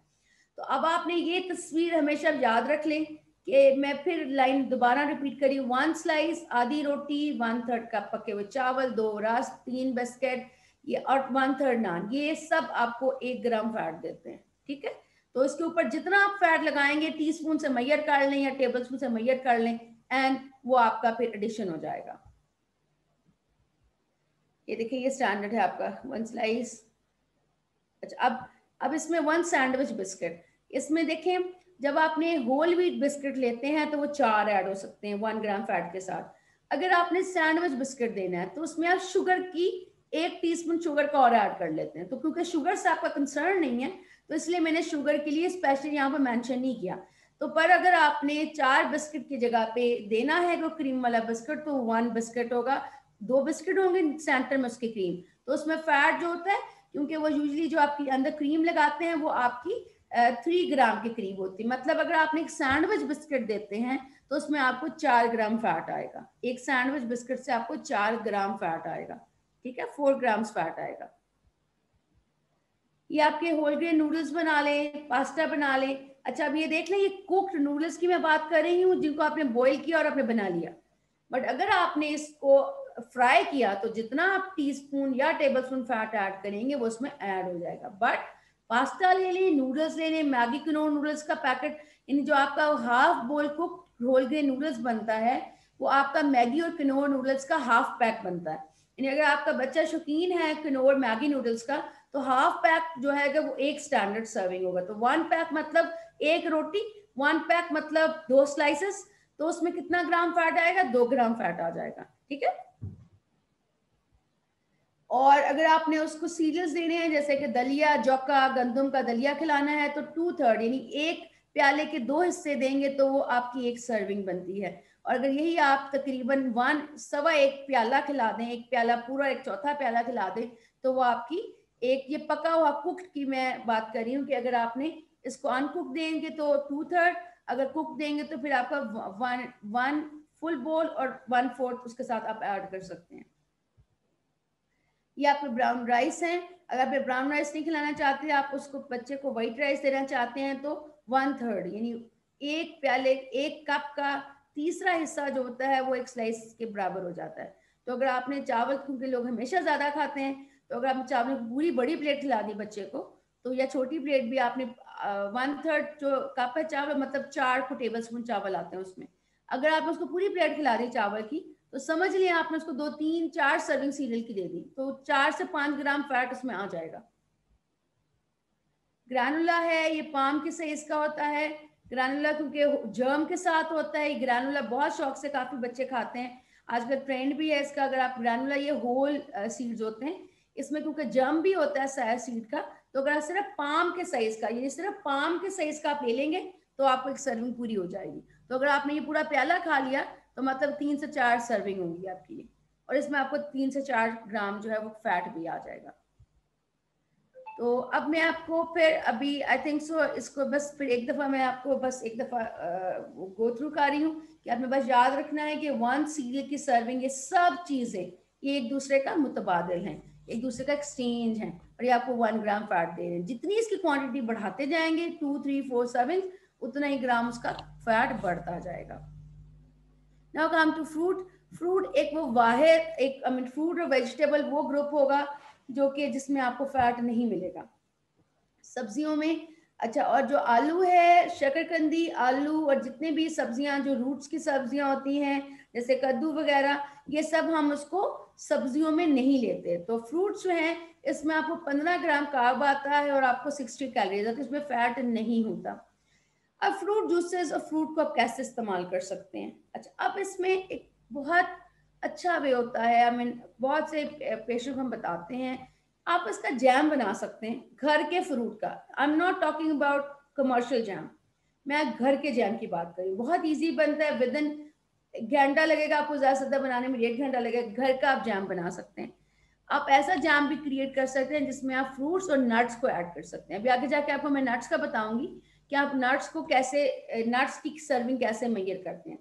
तो अब आपने ये तस्वीर हमेशा याद रख लें कि मैं फिर लाइन दोबारा रिपीट करी, 1 स्लाइस आधी रोटी, 1/3 कप पके हुए चावल, 2 रस, 3 बिस्किट ये और 1/3 नान, ये सब आपको 1 ग्राम फैट देते हैं। ठीक है, तो इसके ऊपर जितना आप फैट लगाएंगे टीस्पून से मेजर कर लें या टेबल स्पून से मेजर कर लें एंड वो आपका फिर एडिशन हो जाएगा। ये देखिए ये स्टैंडर्ड है आपका 1 स्लाइस। अच्छा अब इसमें 1 सैंडविच बिस्किट, इसमें देखें जब आपने होल व्हीट बिस्किट लेते हैं तो वो 4 ऐड हो सकते हैं 1 ग्राम फैट के साथ। अगर आपने सैंडविच बिस्किट देना है तो उसमें आप शुगर की 1 टीस्पून शुगर का और ऐड कर लेते हैं। तो क्योंकि शुगर से आपका कंसर्न नहीं है तो इसलिए मैंने शुगर के लिए स्पेशली यहाँ पर मेंशन नहीं किया। तो पर अगर आपने 4 बिस्किट की जगह पे देना है तो क्रीम वाला बिस्किट तो 1 बिस्किट होगा, 2 बिस्किट होंगे सेंटर में उसकी क्रीम, तो उसमें फैट जो होता है क्योंकि वो यूजली जो आपकी अंदर क्रीम लगाते हैं वो आपकी 3 ग्राम के करीब होती है। मतलब अगर आपने एक सैंडविच बिस्किट देते हैं तो उसमें आपको 4 ग्राम फैट आएगा। एक सैंडविच बिस्किट से आपको 4 ग्राम फैट आएगा, ठीक है, 4 ग्राम्स फैट आएगा। ये आपके होल ग्रेन नूडल्स बना लें, पास्ता बना लें। अच्छा, अब ये देख लें, ये कुक्ड नूडल्स की मैं बात कर रही हूँ जिनको आपने बॉईल किया और आपने बना लिया। बट अगर आपने इसको फ्राई किया तो जितना आप टीस्पून या टेबलस्पून फैट ऐड करेंगे वो उसमें ऐड हो जाएगा। बट पास्ता ले लें, नूडल्स ले लें, मैगी क्नोर नूडल्स का पैकेट, यानी जो आपका half boil cook whole grain noodles बनता है वो आपका मैगी और क्नोर नूडल्स का हाफ पैक बनता है। यानी अगर आपका बच्चा शौकीन है क्नोर मैगी नूडल्स का तो हाफ पैक जो है वो एक स्टैंडर्ड सर्विंग होगा। तो 1 पैक मतलब एक रोटी, 1 पैक मतलब 2 स्लाइसेस, तो उसमें कितना ग्राम फैट आएगा? 2 ग्राम फैट आ जाएगा, ठीक है। और अगर आपने उसको सीरियल्स देने हैं जैसे कि दलिया, जौका, गंदम का दलिया खिलाना है तो 2/3 यानी एक प्याले के 2 हिस्से देंगे तो वो आपकी एक सर्विंग बनती है। और अगर यही आप तकरीबन 1.25 प्याला खिला दें, एक प्याला पूरा, एक चौथा प्याला खिला दें, तो वो आपकी एक, ये पका हुआ कुक्ड की मैं बात कर रही हूँ कि अगर आपने इसको अनकुक देंगे तो 2/3, अगर कुक देंगे तो फिर आपका 1 फुल बोल और 1/4 उसके साथ आप ऐड कर सकते हैं। ये आपके ब्राउन राइस हैं। अगर आप ब्राउन राइस नहीं खिलाना चाहते, आप उसको बच्चे को व्हाइट राइस देना चाहते हैं तो 1/3 यानी एक प्याले, एक कप का तीसरा हिस्सा जो होता है वो एक स्लाइस के बराबर हो जाता है। तो अगर आपने चावल, क्योंकि लोग हमेशा ज्यादा खाते हैं, तो अगर आपने चावल की पूरी बड़ी प्लेट खिला दी बच्चे को, तो या छोटी प्लेट भी आपने 1/3 जो कप है चावल, मतलब 4 टेबल स्पून चावल आते हैं उसमें, अगर आपने उसको पूरी प्लेट खिला दी चावल की, तो समझ लिया आपने उसको 2, 3, 4 सर्विंग सीरियल की दे दी, तो 4 से 5 ग्राम फैट उसमें आ जाएगा। ग्रैनुला है, ये पाम के साइज का होता है। ग्रैनुला क्योंकि जर्म के साथ होता है, ग्रैनुला बहुत शौक से काफी बच्चे खाते हैं, आजकल ट्रेंड भी है इसका। अगर आप ग्रैनुला, ये होल सीड्स होते हैं, इसमें क्योंकि जर्म भी होता है साया सीड का, तो अगर आप सिर्फ पाम के साइज का, ये सिर्फ पाम के साइज का आप ले लेंगे तो आपको एक सर्विंग पूरी हो जाएगी। तो अगर आपने ये पूरा प्याला खा लिया तो मतलब 3 से 4 सर्विंग होंगी आपकी, और इसमें आपको 3 से 4 ग्राम जो है वो फैट भी आ जाएगा। तो अब मैं आपको फिर अभी आई थिंक सो इसको बस फिर एक दफ़ा मैं आपको बस एक दफ़ा गो थ्रू कर रही हूँ कि आपने बस याद रखना है कि 1 सीरियल की सर्विंग, ये सब चीज़ें ये एक दूसरे का मुतबादिल हैं, एक दूसरे का एक्सचेंज है, और ये आपको 1 ग्राम फैट दे रहे हैं। जितनी इसकी क्वांटिटी बढ़ाते जाएंगे 2, 3, 4 सर्विंग, उतना ही ग्राम उसका फैट बढ़ता जाएगा। Now come to fruit. Fruit एक वो वाहिद एक आई मीन फ्रूट और वेजिटेबल वो ग्रुप होगा जो कि जिसमें आपको फैट नहीं मिलेगा। सब्जियों में, अच्छा, और जो आलू है, शकरकंदी, आलू और जितने भी सब्जियां जो रूट्स की सब्जियां होती हैं जैसे कद्दू वगैरह, ये सब हम उसको सब्जियों में नहीं लेते। तो फ्रूट्स जो हैं इसमें आपको 15 ग्राम कार्ब आता है और आपको 60 कैलोरीज आती है, इसमें फैट नहीं होता। अब फ्रूट जूसेस और फ्रूट को आप कैसे इस्तेमाल कर सकते हैं? अच्छा, अब इसमें एक बहुत अच्छा वे होता है, आई मीन बहुत से पेशेंट हम बताते हैं, आप इसका जैम बना सकते हैं घर के फ्रूट का। आई am not talking about commercial jam, मैं घर के जैम की बात करी। बहुत इजी बनता है, विद इन घंटा लगेगा आपको, ज़्यादा से ज़्यादा बनाने में 1.5 घंटा लगेगा, घर का आप जैम बना सकते हैं। आप ऐसा जैम भी क्रिएट कर सकते हैं जिसमें आप फ्रूट्स और नट्स को ऐड कर सकते हैं। अभी आगे जाके आपको मैं नट्स का बताऊंगी कि आप नट्स को कैसे, नट्स की सर्विंग कैसे मेजर करते हैं।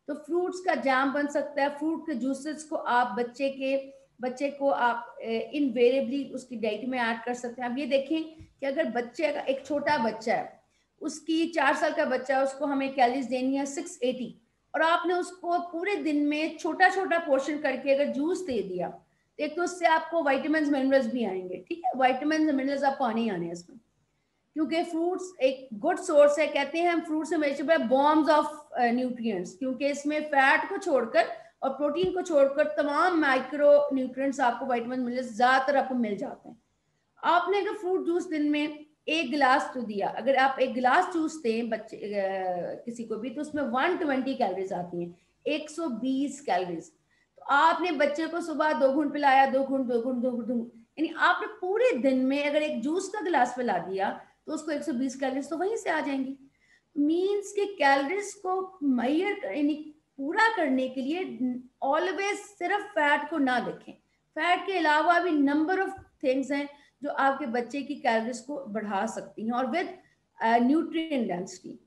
तो फ्रूट्स का जैम बन सकता है। फ्रूट के जूसेस को आप बच्चे को आप इनवेरिएबली उसकी डाइट में ऐड कर सकते हैं। आप ये देखें कि अगर बच्चे का, एक छोटा बच्चा है, उसकी 4 साल का बच्चा है, उसको हमें कैलोरीज देनी है 680, और आपने उसको पूरे दिन में छोटा छोटा पोर्शन करके अगर जूस दे दिया, एक तो उससे आपको विटामिन्स मिनरल्स भी आएंगे, ठीक है, विटामिन्स मिनरल्स आपको आने ही आने हैं इसमें, क्योंकि फ्रूट्स एक गुड सोर्स है। कहते हैं हम fruits and vegetable bombs of nutrients, क्योंकि इसमें फैट को छोड़कर और प्रोटीन को छोड़कर तमाम माइक्रो न्यूट्रिएंट्स आपको, विटामिन मिनरल्स ज्यादातर आपको मिल जाते हैं। आपने अगर फ्रूट जूस दिन में 1 गिलास तो दिया, अगर आप 1 गिलास जूस दें बच्चे किसी को भी, तो उसमें 120 कैलोरीज आती हैं, 120 कैलोरीज। तो आपने बच्चे को सुबह 2 घूंट पिलाया, 2 घूंट, 2 घूंट, 2 घूंट, यानी आपने पूरे दिन में अगर एक जूस का गिलास पिला दिया तो उसको 120 कैलोरीज तो वहीं से आ जाएंगी। मीन्स के कैलोरीज को मेजर यानी पूरा करने के लिए ऑलवेज सिर्फ फैट को ना देखें, फैट के अलावा भी नंबर ऑफ थिंग्स हैं जो आपके बच्चे की कैलोरीज को बढ़ा सकती हैं और विद न्यूट्रिएंट डेंसिटी।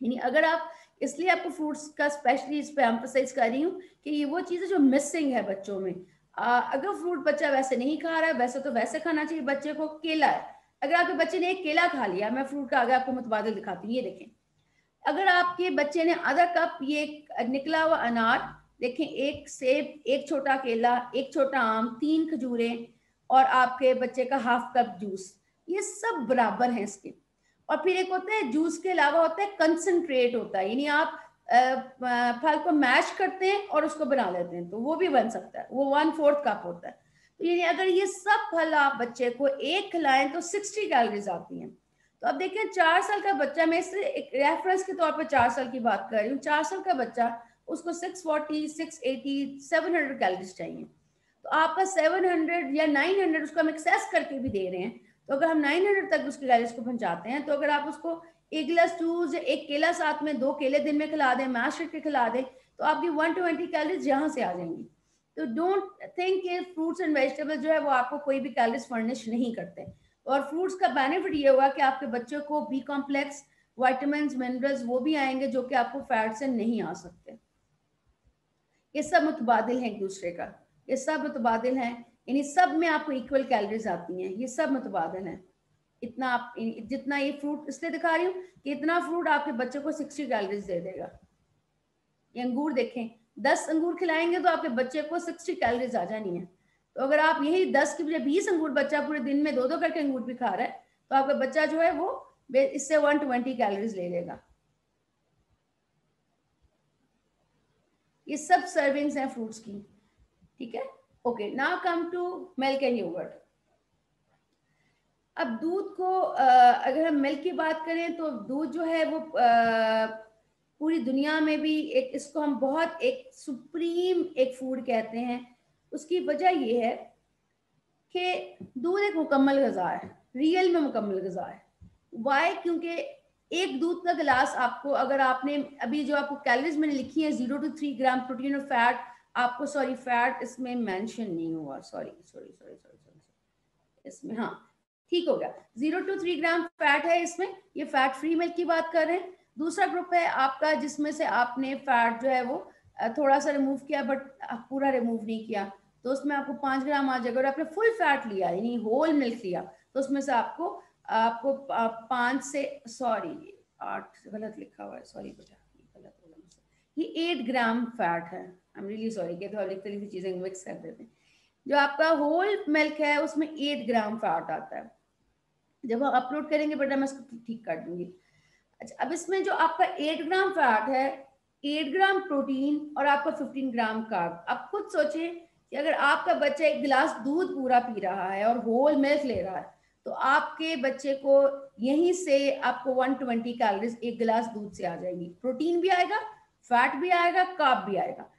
यानी अगर आप, इसलिए आपको फ्रूट्स का स्पेशली इस पे एम्फसाइज कर रही हूँ कि ये वो चीज़ है जो मिसिंग है बच्चों में। अगर फ्रूट बच्चा वैसे नहीं खा रहा है, वैसे तो वैसे खाना चाहिए बच्चे को। केला है, अगर आपके बच्चे ने एक केला खा लिया, मैं फ्रूट का आगे आपको मुतबादिल दिखाती हूँ, ये देखें। अगर आपके बच्चे ने आधा कप ये निकला हुआ अनार, देखें, एक सेब, एक छोटा केला, एक छोटा आम, 3 खजूरें और आपके बच्चे का हाफ कप जूस, ये सब बराबर हैं इसके। और फिर एक होता है जूस के अलावा होता है कंसंट्रेट होता है, यानी आप फल को मैश करते हैं और उसको बना लेते हैं, तो वो भी बन सकता है, वो 1/4 कप होता है। तो यानी अगर ये सब फल आप बच्चे को एक खिलाएं तो 60 कैलोरीज आती हैं। तो अब देखें 4 साल का बच्चा, मैं इससे एक रेफरेंस के तौर पर 4 साल की बात कर रही हूँ, 4 साल का बच्चा, उसको 640, 680, 700 कैलोरीज चाहिए। तो आपका 700 या 900 उसको हम एक्सेस करके भी दे रहे हैं, तो अगर हम 900 तक उसकी कैलोरीज को पहुंचाते हैं, तो अगर आप उसको एक गिलास जूस या एक केला साथ में 2 केले दिन में खिला दें, मैश करके खिला दें, तो आपकी 120 कैलोरीज यहाँ से आ जाएंगी। तो डोंट थिंक कि फ्रूट्स एंड वेजिटेबल जो है वो आपको कोई भी कैलोरीज फर्निश नहीं करते। और फ्रूट्स का बेनिफिट ये हुआ कि आपके बच्चों को बी कॉम्प्लेक्स, विटामिन, मिनरल्स वो भी आएंगे जो कि आपको फैट से नहीं आ सकते। ये सब मुतबादिल है एक दूसरे का, ये सब मुतबादिल हैं, यानी सब में आपको इक्वल कैलोरीज आती हैं, ये सब मुतबादिल हैं। इतना आप, जितना ये फ्रूट इसलिए दिखा रही हूँ कि इतना फ्रूट आपके बच्चे को 60 कैलोरीज दे देगा। ये अंगूर देखें, 10 अंगूर खिलाएंगे तो आपके बच्चे को 60 कैलोरीज आ जानी है। तो अगर आप यही 10 की बजाय 20 अंगूर, बच्चा पूरे दिन में 2-2 करके अंगूर भी खा रहा है, तो आपका बच्चा जो है वो इससे 120 कैलोरीज ले लेगा। ये सब सर्विंग्स हैं फ्रूट्स की, ठीक है। Okay, now come to milk and yoghurt. अब दूध को अगर हम मिल्क की बात करें तो दूध जो है वो पूरी दुनिया में भी एक, इसको हम बहुत एक सुप्रीम एक फूड कहते हैं। उसकी वजह ये है कि दूध एक मुकम्मल ग़िज़ा है, रियल में मुकम्मल ग़िज़ा है। वाई? क्योंकि एक दूध का गिलास आपको, अगर आपने अभी जो आपको कैलोरीज मैंने लिखी है 0 to 3 ग्राम प्रोटीन और फैट, आपको सॉरी फैट इसमें मेंशन नहीं हुआ, सॉरी इसमें, हाँ ठीक हो गया, 0 to 3 ग्राम फैट है इसमें। ये फैट फ्री मिल्क की बात कर रहे हैं। दूसरा ग्रुप है आपका जिसमें से आपने फैट जो है वो थोड़ा सा रिमूव किया, बट पूरा रिमूव नहीं किया, तो उसमें आपको 5 ग्राम आ जाएगा। और आपने फुल फैट लिया यानी होल मिल्क लिया, तो उसमें से आपको 5 से, सॉरी 8 गलत लिखा हुआ है, सॉरी बेटा गलत हो गया, ये 8 ग्राम फैट है। आई एम रियली सॉरी कि तो लिखते लिखते चीजें मिक्स कर देते हैं। जो आपका होल मिल्क है उसमें 8 ग्राम फैट आता है। जब हम अपलोड करेंगे बेटा मैं इसको ठीक कर दूंगी। अच्छा, अब इसमें जो आपका 8 ग्राम फैट है, 8 ग्राम प्रोटीन और आपका 15 ग्राम कार्ब। आप खुद सोचें कि अगर आपका बच्चा एक गिलास दूध पूरा पी रहा है और होल मिल्क ले रहा है, तो आपके बच्चे को यहीं से आपको 120 कैलोरीज एक गिलास दूध से आ जाएंगी। प्रोटीन भी आएगा, फैट भी आएगा, कार्ब भी आएगा।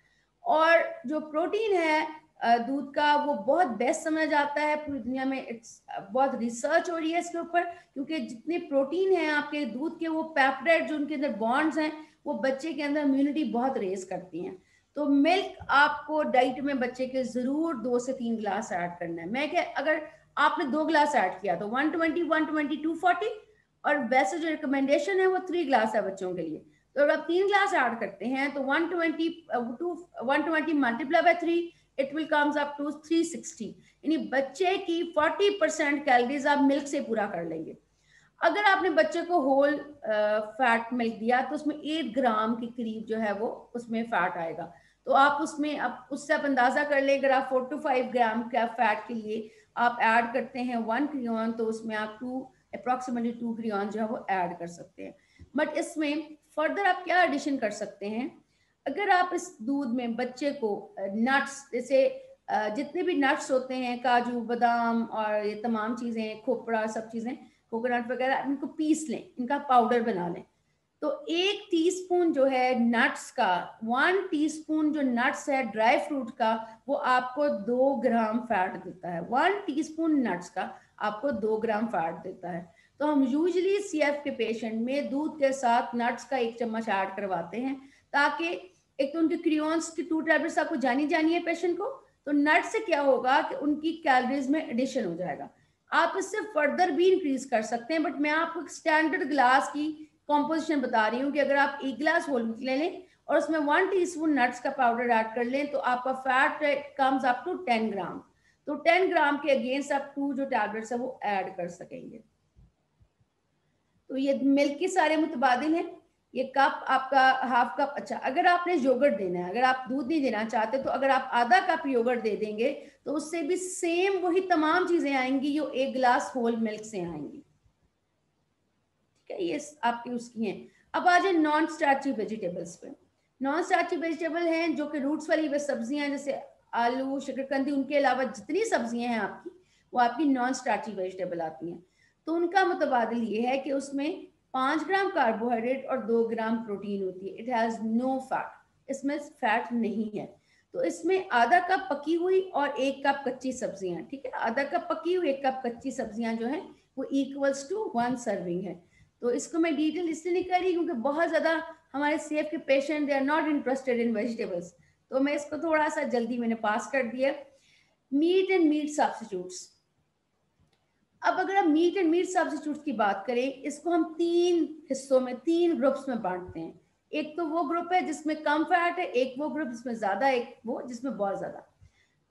और जो प्रोटीन है दूध का, वो बहुत बेस्ट समझ आता है पूरी दुनिया में। इट्स बहुत रिसर्च हो रही है इसके ऊपर, क्योंकि जितने प्रोटीन हैं आपके दूध के, वो पेप्टाइड जो उनके अंदर बॉन्ड्स हैं, वो बच्चे के अंदर इम्यूनिटी बहुत रेज करती हैं। तो मिल्क आपको डाइट में बच्चे के जरूर 2 से 3 गिलास ऐड करना है। मैं क्या, अगर आपने 2 गिलास ऐड किया तो 120, 120, 240, और वैसे जो रिकमेंडेशन है वो 3 गिलास है बच्चों के लिए। तो अगर आप 3 गिलास ऐड करते हैं तो 120 multiply by 3, it will comes up to 360, यानी बच्चे की 40% कैलोरीज आप मिल्क से पूरा कर लेंगे। अगर आपने बच्चे को होल फैट मिल्क दिया तो उसमें 8 ग्राम के करीब जो है वो उसमें फैट आएगा। तो आप उसमें, अब उससे आप अंदाजा कर लें, अगर आप 4 to 5 ग्राम का फैट के लिए आप ऐड करते हैं 1 क्रियॉन, तो उसमें आप अप्रोक्सीमेटली 2 क्रियॉन जो है वो ऐड कर सकते हैं। बट इसमें फर्दर आप क्या एडिशन कर सकते हैं, अगर आप इस दूध में बच्चे को नट्स, जैसे जितने भी नट्स होते हैं, काजू, बादाम और ये तमाम चीज़ें, खोपड़ा, सब चीज़ें, कोकोनट वगैरह, इनको पीस लें, इनका पाउडर बना लें। तो 1 टीस्पून जो है नट्स का, 1 टीस्पून जो नट्स है ड्राई फ्रूट का, वो आपको 2 ग्राम फैट देता है। 1 टीस्पून नट्स का आपको 2 ग्राम फैट देता है। तो हम यूजुअली सीएफ के पेशेंट में दूध के साथ नट्स का 1 चम्मच ऐड करवाते हैं, ताकि एक तो उनके क्रियॉन्स की 2 टैबलेट्स आपको जानी है पेशेंट को, तो नट से क्या होगा कि उनकी कैलोरीज में एडिशन हो जाएगा। आप इससे फर्दर भी इंक्रीज कर सकते हैं, बट मैं आपको एक स्टैंडर्ड ग्लास की कॉम्पोजिशन बता रही हूँ कि अगर आप 1 गिलास होल मिल्क ले लें और उसमें 1 टीस्पून नट्स का पाउडर ऐड कर लें तो आपका फैट कम्स अप टू 10 ग्राम। तो 10 ग्राम के अगेंस्ट आप 2 जो टैबलेट्स है वो ऐड कर सकेंगे। तो ये मिल्क के सारे मुतबादिल हैं। ये कप आपका हाफ कप। अच्छा, अगर आपने योगर्ट देना है, अगर आप दूध नहीं देना चाहते तो अगर आप आधा कप योगर्ट दे देंगे तो उससे भी सेम वही तमाम चीजें आएंगी जो 1 गिलास होल मिल्क से आएंगी। ठीक है, ये आपकी उसकी हैं। अब आ जाए नॉन स्टार्ची वेजिटेबल्स पे। नॉन स्टार्ची वेजिटेबल हैं जो कि रूट्स वाली वे सब्जियां जैसे आलू, शकरकंदी, उनके अलावा जितनी सब्जियां हैं आपकी वो आपकी नॉन स्टार्ची वेजिटेबल आती हैं। तो उनका मुतबादिल ये है कि उसमें 5 ग्राम कार्बोहाइड्रेट और 2 ग्राम प्रोटीन होती है। इट हैज नो फैट, इसमें फैट नहीं है। तो इसमें आधा कप पकी हुई और 1 कप कच्ची सब्जियां। ठीक है, आधा कप पकी हुई, 1 कप कच्ची सब्जियां जो है वो इक्वल्स टू 1 सर्विंग है। तो इसको मैं डिटेल इसलिए नहीं कर रही क्योंकि बहुत ज्यादा हमारे सीएफ के patient they are not interested in vegetables, तो मैं इसको थोड़ा सा जल्दी मैंने पास कर दिया। Meat and meat substitutes. अब अगर हम मीट एंड मीट सब्स्टिट्यूट्स की बात करें, इसको हम 3 हिस्सों में, 3 ग्रुप्स में बांटते हैं। एक तो वो ग्रुप है जिसमें कम फैट है, एक वो ग्रुप जिसमें ज्यादा, एक वो जिसमें बहुत ज्यादा।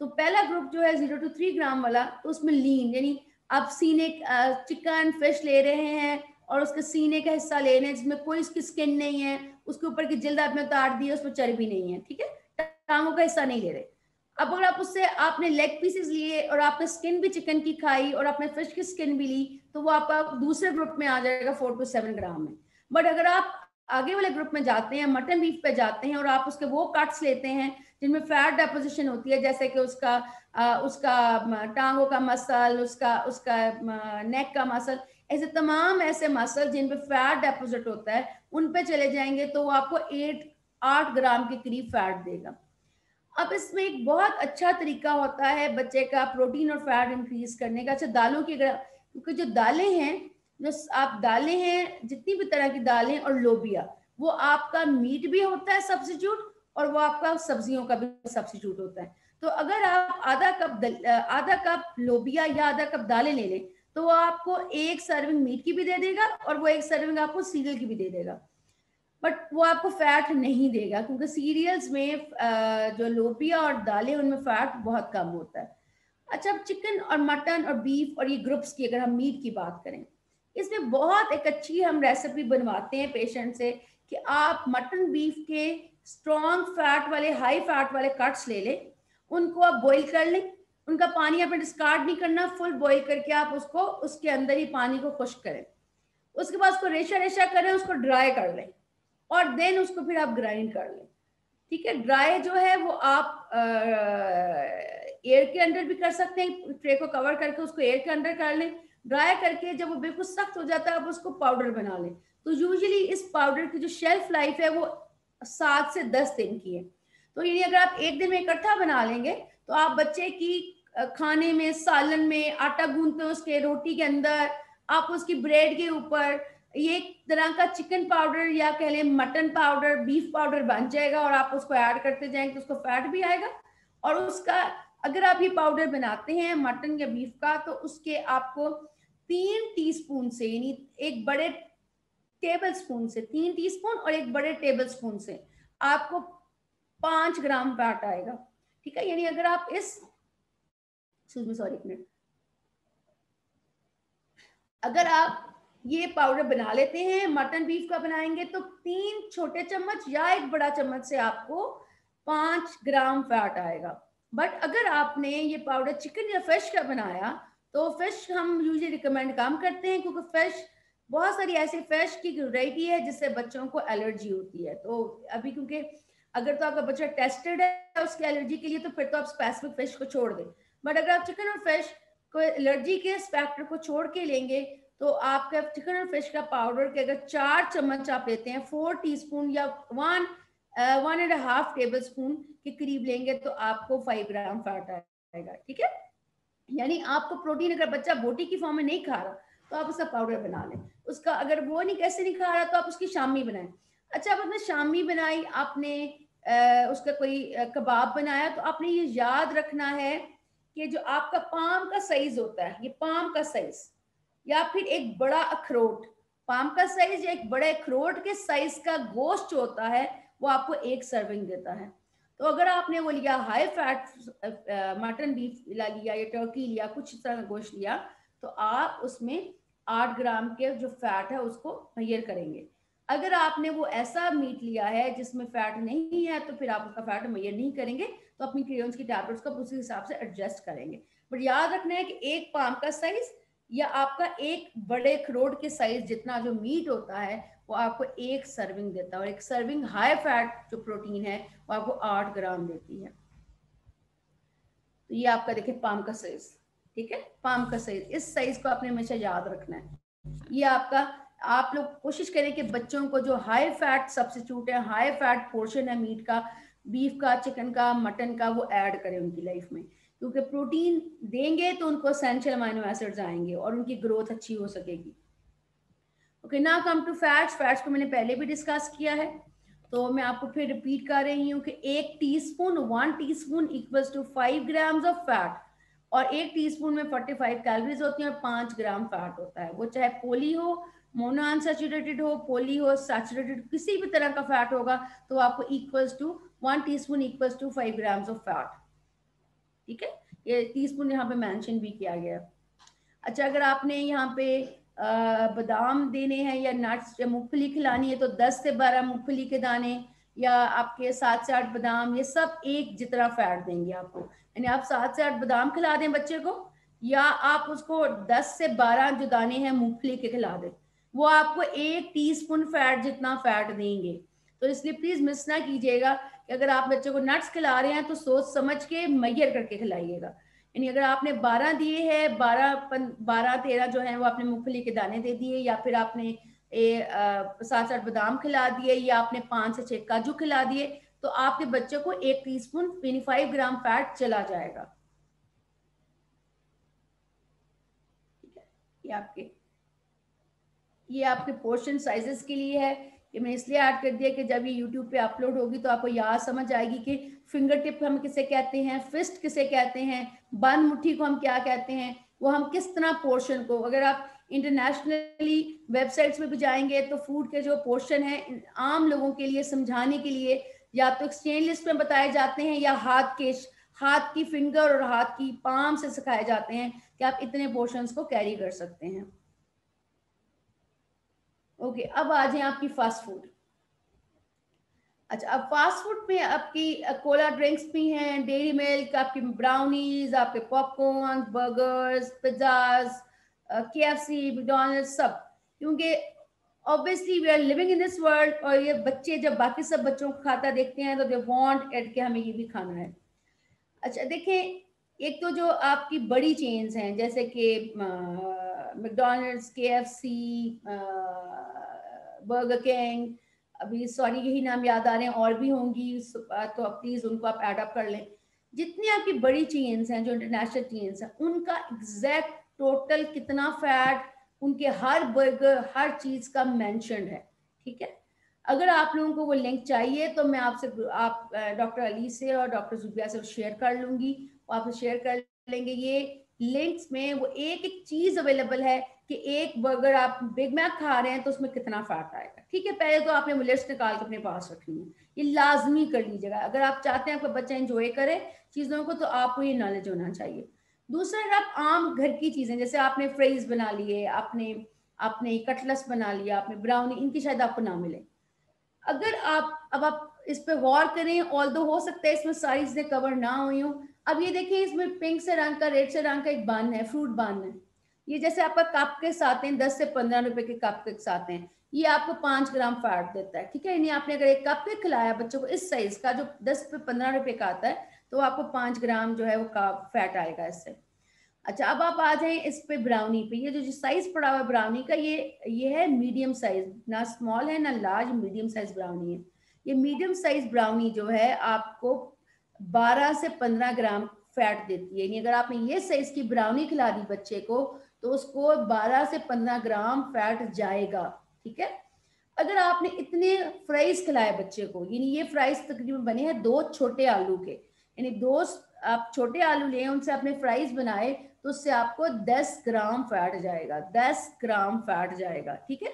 तो पहला ग्रुप जो है 0 to 3 ग्राम वाला, तो उसमें लीन यानी आप सीने चिकन फिश ले रहे हैं और उसके सीने का हिस्सा ले रहे हैं जिसमें कोई उसकी स्किन नहीं है, उसके ऊपर की जिल्द आपने उतार दी है, उसमें चर्बी नहीं है। ठीक है, टांगों का हिस्सा नहीं ले रहे। अब अगर आप उससे आपने लेग पीसेस लिए और आपने स्किन भी चिकन की खाई और आपने फिश की स्किन भी ली तो वो आपका दूसरे ग्रुप में आ जाएगा 4 to 7 ग्राम में। बट अगर आप आगे वाले ग्रुप में जाते हैं, मटन बीफ पे जाते हैं और आप उसके वो कट्स लेते हैं जिनमें फैट डेपोजिशन होती है, जैसे कि उसका टांगों का मसल, उसका नेक का मसल, ऐसे तमाम ऐसे मसल जिन पे फैट डेपोजिट होता है, उन पे चले जाएंगे तो वो आपको 8 ग्राम के करीब फैट देगा। अब इसमें एक बहुत अच्छा तरीका होता है बच्चे का प्रोटीन और फैट इंक्रीज करने का। अच्छा, दालों की अगर, क्योंकि जो दालें हैं, जो आप दालें हैं, जितनी भी तरह की दालें और लोबिया, वो आपका मीट भी होता है सब्स्टिट्यूट और वो आपका सब्जियों का भी सब्स्टिट्यूट होता है। तो अगर आप आधा कप लोबिया या आधा कप दालें ले लें तो वो आपको 1 सर्विंग मीट की भी दे देगा और वो 1 सर्विंग आपको सीरियल की भी दे देगा, बट वो आपको फैट नहीं देगा क्योंकि सीरियल्स में जो लोबिया और दालें उनमें फैट बहुत कम होता है। अच्छा, अब चिकन और मटन और बीफ और ये ग्रुप्स की अगर हम मीट की बात करें, इसमें बहुत एक अच्छी हम रेसिपी बनवाते हैं पेशेंट से कि आप मटन बीफ के स्ट्रॉन्ग फैट वाले, हाई फैट वाले कट्स ले लें, उनको आप बॉईल कर लें, उनका पानी आपने डिस्कार्ड नहीं करना, फुल बॉईल करके आप उसको उसके अंदर ही पानी को खुश्क करें, उसके बाद उसको रेशा रेशा करें, उसको ड्राई कर लें और देन उसको फिर आप ग्राइंड कर लें। ठीक है, ड्राई जो है वो आप एयर के अंदर भी कर सकते हैं, ट्रे को कवर करके उसको एयर के अंदर कर लें। ड्राई करके जब वो बिल्कुल सख्त हो जाता है आप उसको पाउडर बना लें। तो यूजुअली इस पाउडर की जो शेल्फ लाइफ है वो 7 से 10 दिन की है। तो यानी अगर आप एक दिन में इकट्ठा बना लेंगे तो आप बच्चे की खाने में, सालन में, आटा गूंदते हो उसके रोटी के अंदर, आप उसकी ब्रेड के ऊपर ये एक तरह का चिकन पाउडर या कह लें मटन पाउडर, बीफ पाउडर बन जाएगा और आप उसको ऐड करते जाएंगे तो उसको फैट भी आएगा। और उसका अगर आप ये पाउडर बनाते हैं मटन या बीफ का तो उसके आपको 3 टीस्पून से, यानी एक बड़े टेबल स्पून से, 3 टीस्पून और एक बड़े टेबल स्पून से आपको 5 ग्राम फैट आएगा। ठीक है, यानी अगर आप इस सॉरी एक मिनट, अगर आप ये पाउडर बना लेते हैं, मटन बीफ का बनाएंगे तो 3 छोटे चम्मच या एक बड़ा चम्मच से आपको 5 ग्राम फैट आएगा। बट अगर आपने ये पाउडर चिकन या फिश का बनाया तो फिश हम यूजुअली रिकमेंड कम करते हैं क्योंकि फिश, बहुत सारी ऐसी फिश की वैरायटी है जिससे बच्चों को एलर्जी होती है। तो अभी क्योंकि अगर तो आपका बच्चा टेस्टेड है उसकी एलर्जी के लिए तो फिर तो आप स्पेसिफिक फिश को छोड़ दें, बट अगर आप चिकन और फिश को एलर्जी के फैक्टर को छोड़ के लेंगे तो आपका चिकन और फिश का पाउडर के अगर 4 चम्मच आप लेते हैं, 4 टीस्पून या 1.5 टेबल स्पून के करीब लेंगे तो आपको 5 ग्राम फैट आएगा। ठीक है, यानी आपको प्रोटीन, अगर बच्चा बोटी की फॉर्म में नहीं खा रहा तो आप उसका पाउडर बना लें, उसका अगर वो नहीं कैसे नहीं खा रहा तो आप उसकी शामी बनाएं। अच्छा, अब आपने शामी बनाई, आपने उसका कोई कबाब बनाया, तो आपने ये याद रखना है कि जो आपका पाम का साइज होता है, ये पाम का साइज या फिर एक बड़ा अखरोट, पाम का साइज या एक बड़े अखरोट के साइज का गोश्त होता है, वो आपको एक सर्विंग देता है। तो अगर आपने वो लिया हाई फैट मटन बीफ लिया या टर्की लिया, कुछ इस तरह का गोश्त लिया, तो आप उसमें 8 ग्राम के जो फैट है उसको मेजर करेंगे। अगर आपने वो ऐसा मीट लिया है जिसमें फैट नहीं है, तो फिर आप उसका फैट मेजर नहीं करेंगे, तो अपनी क्रेयॉन्स की टैबलेट्स को उसी हिसाब से एडजस्ट करेंगे। बट याद रखना है कि एक पाम का साइज या आपका एक बड़े अखरोट के साइज जितना जो मीट होता है वो आपको एक सर्विंग देता है, और एक सर्विंग हाई फैट जो प्रोटीन है वो आपको 8 ग्राम देती है। तो ये आपका देखिए पाम का साइज, ठीक है, पाम का साइज, इस साइज को आपने हमेशा याद रखना है। ये आपका, आप लोग कोशिश करें कि बच्चों को जो हाई फैट सब्स्टिट्यूट है, हाई फैट पोर्शन है मीट का, बीफ का, चिकन का, मटन का, वो ऐड करें उनकी लाइफ में, क्योंकि प्रोटीन देंगे तो उनको एसेंशियल अमाइनो एसिड्स आएंगे और उनकी ग्रोथ अच्छी हो सकेगी। Okay, now come to fats. Fats को मैंने पहले भी डिस्कस किया है, तो मैं आपको फिर रिपीट कर रही हूँ कि 1 teaspoon 1 teaspoon equals to 5 grams of fat, और 1 टीस्पून में 45 कैलोरीज होती हैं और 5 ग्राम फैट होता है। वो चाहे पोली हो, मोनो अनसैचुरेटेड हो, पोली हो, सैचुरेटेड, किसी भी तरह का फैट होगा तो आपको equals to 1 teaspoon equals to 5 grams of fat, ठीक है। ये टीस्पून यहाँ पे मेंशन भी किया गया। अच्छा, अगर आपने यहाँ पे बादाम देने हैं या नट्स या मूंगफली खिलानी है, तो 10 से 12 मूंगफली के दाने या आपके 7 से 8 बादाम, ये सब एक जितना फैट देंगे आपको। यानी आप 7 से 8 बादाम खिला दें बच्चे को, या आप उसको 10 से 12 जो दाने हैं मूंगफली के खिला दें, वो आपको 1 टीस्पून फैट जितना फैट देंगे। तो इसलिए प्लीज मिस ना कीजिएगा कि अगर आप बच्चे को नट्स खिला रहे हैं तो सोच समझ के मेजर करके खिलाइएगा। यानी अगर आपने 12 दिए हैं, 12-13 जो है वो आपने मूंगफली के दाने दे दिए, या फिर आपने 7-8 बादाम खिला दिए, या आपने 5 से 6 काजू खिला दिए, तो आपके बच्चे को 1 टीस्पून 25 ग्राम फैट चला जाएगा। ठीक है, ये आपके पोर्शन साइजेस के लिए है। ये मैंने इसलिए ऐड कर दिया कि जब ये यूट्यूब पे अपलोड होगी तो आपको याद समझ आएगी कि फिंगर टिप हम किसे कहते हैं, फिस्ट किसे कहते हैं, बंद मुट्ठी को हम क्या कहते हैं, वो हम किस तरह पोर्शन को, अगर आप इंटरनेशनली वेबसाइट्स में भी जाएंगे तो फूड के जो पोर्शन है आम लोगों के लिए समझाने के लिए या तो एक्सचेंज लिस्ट में बताए जाते हैं, या हाथ की फिंगर और हाथ की पाम से सिखाए जाते हैं कि आप इतने पोर्शंस को कैरी कर सकते हैं। ओके, अब आ जाए आपकी फास्ट फूड। अच्छा, अब फास्ट फूड में आपकी कोला ड्रिंक्स भी हैं, डेयरी मिल्क, आपकी ब्राउनीज, आपके popcorn, burgers, pizzas, KFC, McDonald's, सब, क्योंकि obviously we are living in this world, और ये बच्चे जब बाकी सब बच्चों को खाता देखते हैं तो दे वांट इट कि हमें ये भी खाना है। अच्छा देखें, एक तो जो आपकी बड़ी चेन्स हैं जैसे कि मैकडॉनल्ड्स, केएफसी, बर्गर किंग, अभी सॉरी यही नाम याद आ रहे हैं, और भी होंगी तो प्लीज उनको आप ऐड अप कर लें। जितनी आपकी बड़ी चेन्स हैं जो इंटरनेशनल चेन्स हैं, उनका एग्जैक्ट टोटल कितना फैट उनके हर बर्गर हर चीज का मेंशन्ड है, ठीक है। अगर आप लोगों को वो लिंक चाहिए तो मैं आपसे डॉक्टर अली से और डॉक्टर जुबिया से शेयर कर लूंगी, वो आपसे शेयर कर लेंगे। ये लिंक्स में वो एक एक चीज अवेलेबल है कि एक बर्गर आप बिग मैक खा रहे हैं तो उसमें कितना फैट आएगा, ठीक है। पहले तो आपने वो लिस्ट निकाल के अपने पास रखनी है, ये लाजमी कर लीजिएगा। अगर आप चाहते हैं आपका बच्चा एंजॉय करे चीजों को तो आपको ये नॉलेज होना चाहिए। दूसरा, अगर आप आम घर की चीजें जैसे आपने फ्राइज बना लिए, आपने आपने कटलेस बना लिया, आपने ब्राउनी, इनकी शायद आपको ना मिले। अगर आप इस पे गौर करें, ऑल्दो हो सकता है इसमें सारी चीजें कवर ना हुई हो। अब ये देखिए, इसमें पिंक से रंग का, रेड से रंग का एक बन है, फ्रूट बन है। ये जैसे आपका कप के साथ हैं, 10 से 15 रुपए के कप के साथ हैं, ये आपको 5 ग्राम फैट देता है, ठीक है। यानी आपने अगर एक कप के खिलाया बच्चों को इस साइज का जो 10 से 15 रुपए का आता है, तो आपको 5 ग्राम जो है वो फैट आएगा इससे। अच्छा, अब आप आ जाएं इस पे ब्राउनी पे। ये जो साइज पड़ा हुआ है ब्राउनी का, ये है मीडियम साइज, ना स्मॉल है ना लार्ज, मीडियम साइज ब्राउनी है। ये मीडियम साइज ब्राउनी जो है आपको 12 से 15 ग्राम फैट देती है। यानी अगर आपने ये साइज की ब्राउनी खिला दी बच्चे को तो उसको 12 से 15 ग्राम फैट जाएगा, ठीक है। अगर आपने इतने फ्राइज खिलाए बच्चे को, यानी ये फ्राइज तकरीबन बने हैं 2 छोटे आलू के, यानी दो आप छोटे आलू लें, उनसे आपने फ्राइज बनाए तो उससे आपको 10 ग्राम फैट जाएगा, 10 ग्राम फैट जाएगा, ठीक है।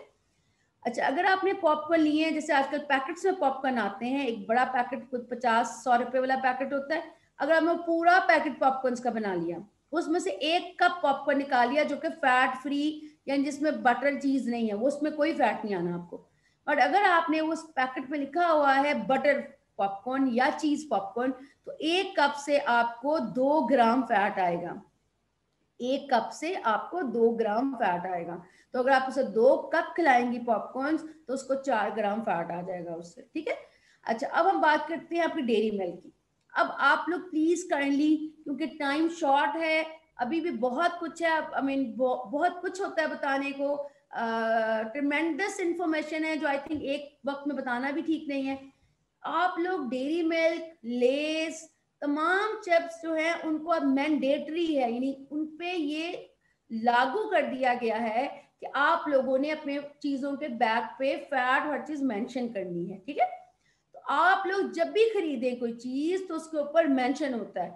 अच्छा, अगर आपने पॉपकॉर्न लिए हैं, जैसे आजकल पैकेट्स में पॉपकॉर्न आते हैं, एक बड़ा पैकेट कुछ 50-100 रुपए वाला पैकेट होता है, अगर आपने पूरा पैकेट पॉपकॉर्न का बना लिया, उसमें से 1 कप पॉपकॉर्न निकाल लिया जो कि फैट फ्री यानी जिसमें बटर चीज नहीं है, वो उसमें कोई फैट नहीं आना आपको। और अगर आपने उस पैकेट में लिखा हुआ है बटर पॉपकॉर्न या चीज पॉपकॉर्न, तो 1 कप से आपको 2 ग्राम फैट आएगा, 1 कप से आपको 2 ग्राम फैट आएगा। तो अगर आप उसे 2 कप खिलाएंगी पॉपकॉर्न तो उसको 4 ग्राम फैट आ जाएगा उससे, ठीक है। अच्छा, अब हम बात करते हैं आपकी डेयरी मिल्क की। अब आप लोग प्लीज काइंडली, क्योंकि टाइम शॉर्ट है, अभी भी बहुत कुछ है, आई मीन बहुत कुछ होता है बताने को, ट्रिमेंडस इंफॉर्मेशन है जो आई थिंक एक वक्त में बताना भी ठीक नहीं है। आप लोग डेयरी मिल्क, लेस, तमाम चिप्स जो है उनको अब मैंडेटरी है, यानी उन पे ये लागू कर दिया गया है कि आप लोगों ने अपने चीजों के बैग पे फैट हर चीज मेंशन करनी है, ठीक है। तो आप लोग जब भी खरीदें कोई चीज तो उसके ऊपर मेंशन होता है,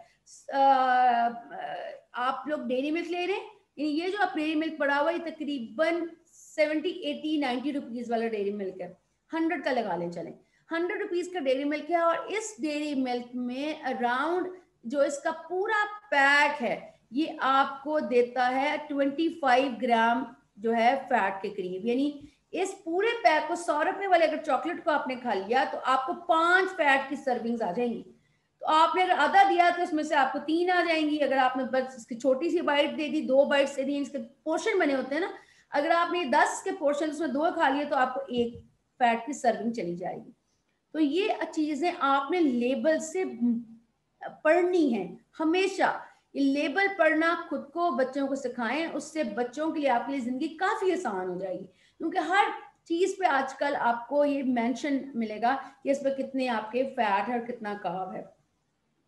आप लोग डेयरी मिल्क ले रहे हैं, ये जो आप डेयरी मिल्क पड़ा हुआ है तकरीबन 70-80-90 रुपीज वाला डेयरी मिल्क है, 100 का लगा लें, चलें 100 रुपीज का डेयरी मिल्क है। और इस डेयरी मिल्क में अराउंड जो इसका पूरा पैक है ये आपको देता है 25 ग्राम जो है फैट के करीब, यानी इस पूरे पैक को 100 रुपए वाले अगर चॉकलेट को आपने खा लिया तो आपको 5 फैट की सर्विंग्स आ जाएंगी। तो आपने अगर आधा दिया तो इसमें से आपको 3 आ जाएंगी, अगर आपने बस इसकी छोटी सी बाइट दे दी, 2 बाइट्स दे दी, इसके पोर्शन बने होते हैं ना, अगर आपने 10 के पोर्शन उसमें 2 खा लिए तो आपको 1 फैट की सर्विंग चली जाएगी। तो ये चीजें आपने लेबल से पढ़नी है हमेशा, ये लेबल पढ़ना खुद को बच्चों को सिखाएं, उससे बच्चों के लिए आपके लिए जिंदगी काफी आसान हो जाएगी, क्योंकि हर चीज पे आजकल आपको ये मेंशन मिलेगा कि इस पर कितने आपके फैट है और कितना कार्ब है।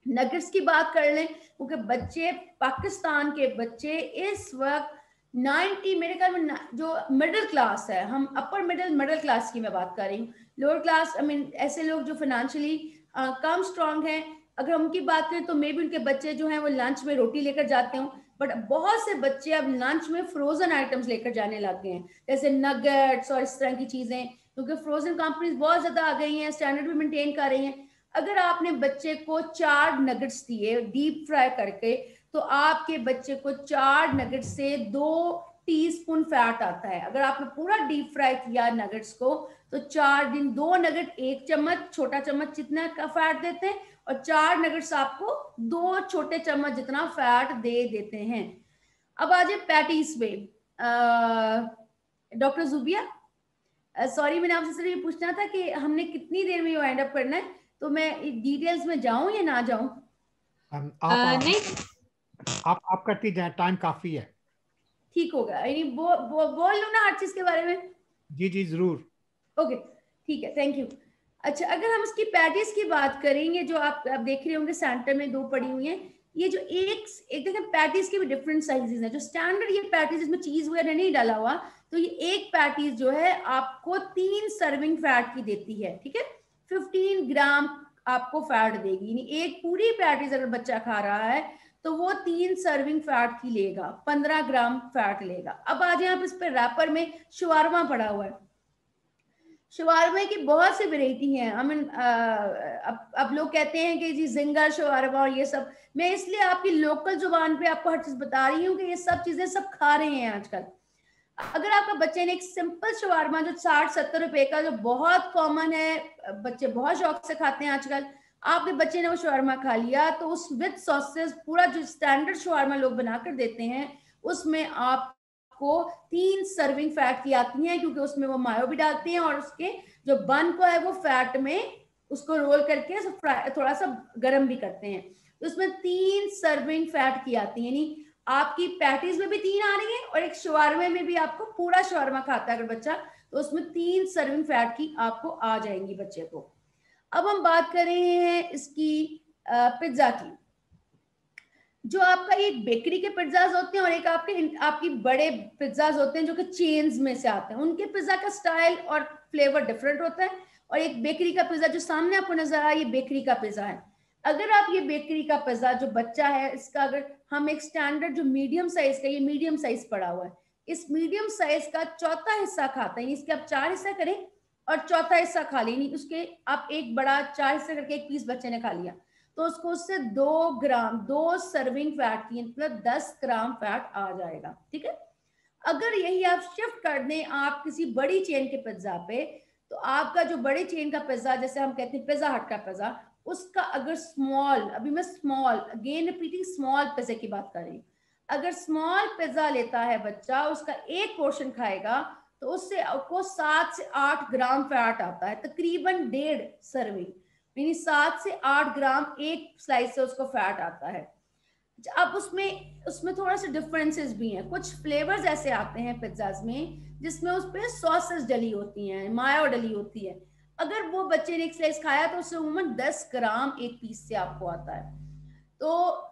नगेट्स की बात कर लें, क्योंकि बच्चे, पाकिस्तान के बच्चे इस वक्त 90, मेरे ख्याल में जो मिडिल क्लास है, हम अपर मिडिल क्लास की मैं बात कर रही हूँ, लोअर क्लास आई मीन ऐसे लोग जो फाइनेंशियली कम स्ट्रांग हैं, अगर उनकी बात करें तो मे भी उनके बच्चे जो हैं वो लंच में रोटी लेकर जाते हो, बट बहुत से बच्चे अब लंच में फ्रोजन आइटम्स लेकर जाने लग गए हैं, जैसे नगेट्स और इस तरह की चीजें, क्योंकि फ्रोजन कंपनीज बहुत ज्यादा आ गई हैं, स्टैंडर्ड भी मेंटेन कर रही हैं। अगर आपने बच्चे को 4 नगेट्स दिए डीप फ्राई करके, तो आपके बच्चे को 4 नगेट्स से 2 टीस्पून फैट आता है। अगर आपने पूरा डीप फ्राई किया नगेट्स को तो 4 दिन 2 नगेट 1 चम्मच, छोटा चम्मच जितना का फैट देते हैं, और 4 नगेट्स आपको 2 छोटे चम्मच जितना फैट दे देते हैं। अब आ जाए पैटीज पे, डॉक्टर जुबिया, सॉरी मैंने आपसे सिर्फ ये पूछना था कि हमने कितनी देर में वाइंड अप करना है, तो मैं डिटेल्स में जाऊं या ना जाऊं? नहीं, आप करती जाए, टाइम काफी है। ठीक होगा, यानी बोल लो ना हर चीज के बारे में। जी जी जरूर। ओके ठीक है, थैंक यू। अच्छा, अगर हम इसकी पैटीज की बात करेंगे, जो आप देख रहे होंगे सेंटर में 2 पड़ी हुई हैं, ये जो एक देखें, पैटीज के भी डिफरेंट साइजेस हैं। जो स्टैंडर्ड ये पैटीज जिसमें चीज वगैरह नहीं डाला हुआ, तो ये एक पैटीज जो है आपको 3 सर्विंग फैट की देती है, ठीक है, 15 ग्राम आपको फैट देगी, यानी एक पूरी पैटीज अगर बच्चा खा रहा है तो वो 3 सर्विंग फैट की लेगा, 15 ग्राम फैट लेगा। अब आ जाए आप इस पे रैपर में शवारमा पड़ा हुआ है, शवारमे की बहुत सी वेराइटी हैं, आई मीन अब लोग कहते हैं कि जी जिंगर शवारमा और ये सब, मैं इसलिए आपकी लोकल जुबान पे आपको हर चीज बता रही हूँ कि ये सब चीजें सब खा रहे हैं आजकल। अगर आपका बच्चे ने एक सिंपल शवारमा जो 60-70 रुपए का, जो बहुत कॉमन है, बच्चे बहुत शौक से खाते हैं आजकल, आपके बच्चे ने वो शवारमा खा लिया तो उस विद सॉसेस पूरा जो स्टैंडर्ड शवारमा लोग बनाकर देते हैं उसमें आपको 3 सर्विंग फैट की आती हैं, क्योंकि उसमें वो मायो भी डालते हैं और उसके जो बन को है वो फैट में उसको रोल करके थोड़ा सा गर्म भी करते हैं, तो उसमें 3 सर्विंग फैट की आती है, यानी आपकी पैटीज में भी 3 आ रही है और एक शवारमे में भी, आपको पूरा शवारमा खाता है अगर बच्चा तो उसमें 3 सर्विंग फैट की आपको आ जाएंगी बच्चे को। अब हम बात कर रहे हैं इसकी पिज्जा की। जो आपका एक बेकरी के पिज्जाज होते हैं और एक आपकी बड़े पिज्जाज होते हैं जो कि चेन्स में से आते हैं, उनके पिज्जा का स्टाइल और फ्लेवर डिफरेंट होता है, और एक बेकरी का पिज्जा जो सामने आपको नजर आ रहा है ये बेकरी का पिज्जा है। अगर आप ये बेकरी का पिज्जा जो बच्चा है इसका, अगर हम एक स्टैंडर्ड जो मीडियम साइज का, ये मीडियम साइज पड़ा हुआ है, इस मीडियम साइज का चौथा हिस्सा खाते हैं, इसके आप 4 हिस्सा करें और चौथा हिस्सा खा लेनी, उसके आप एक बड़ा 4 हिस्से करके एक पीस बच्चे ने खा लिया, तो उसको उससे 2 ग्राम 2 सर्विंग फैट की मतलब 10 ग्राम फैट आ जाएगा। ठीक है, अगर यही आप शिफ्ट कर दें आप किसी बड़ी चेन के पिज्जा पे, तो आपका जो बड़े चेन का पिज्जा, जैसे हम कहते हैं पिज्जा हट का पिज्जा, उसका अगर स्मॉल, अभी मैं small again repeating small pizza की बात कर रही हूँ, अगर स्मॉल पिज्जा लेता है बच्चा, उसका एक पोर्शन खाएगा, तो उससे आपको 7 से 8 ग्राम फैट आता है, तकरीबन 1.5 सर्विंग, यानी 7 से 8 ग्राम एक स्लाइस से उसको फैट आता है। अब उसमें थोड़ा सा डिफरेंसेस भी हैं, कुछ फ्लेवर्स ऐसे आते हैं पिज्जाज में जिसमें उस पर सॉसेस डली होती हैं, मायो डली होती है, अगर वो बच्चे ने एक स्लाइस खाया तो उससे उम्मन 10 ग्राम एक पीस से आपको आता है। तो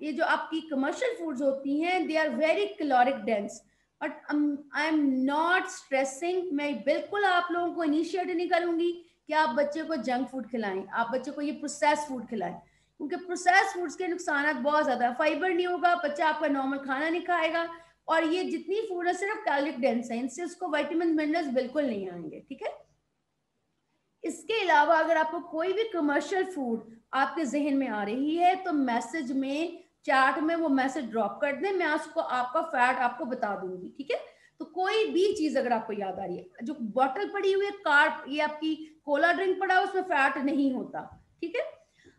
ये जो आपकी कमर्शियल फूड्स होती हैं, they are very caloric dense, but I am not stressing, मैं बिल्कुल आप लोगों को इनिशिएट नहीं करूंगी कि आप बच्चे को जंक फूड खिलाएं, आप बच्चे को ये प्रोसेस फूड खिलाएं, क्योंकि प्रोसेस फूड्स के नुकसान बहुत ज्यादा है, फाइबर नहीं होगा, बच्चा आपका नॉर्मल खाना नहीं खाएगा, और ये जितनी फूड है सिर्फ कैलोरिक डेंस है, इनसे उसको विटामिन मिनरल्स बिल्कुल नहीं आएंगे। ठीक है, इसके अलावा अगर आपको कोई भी कमर्शियल फूड आपके जहन में आ रही है तो मैसेज में, चैट में वो मैसेज ड्रॉप कर दें, मैं उसको आपका फैट आपको बता दूंगी। ठीक है, तो कोई भी चीज अगर आपको याद आ रही है, जो बॉटल पड़ी हुई है कार्ब, ये आपकी कोला ड्रिंक पड़ा है, उसमें फैट नहीं होता। ठीक है,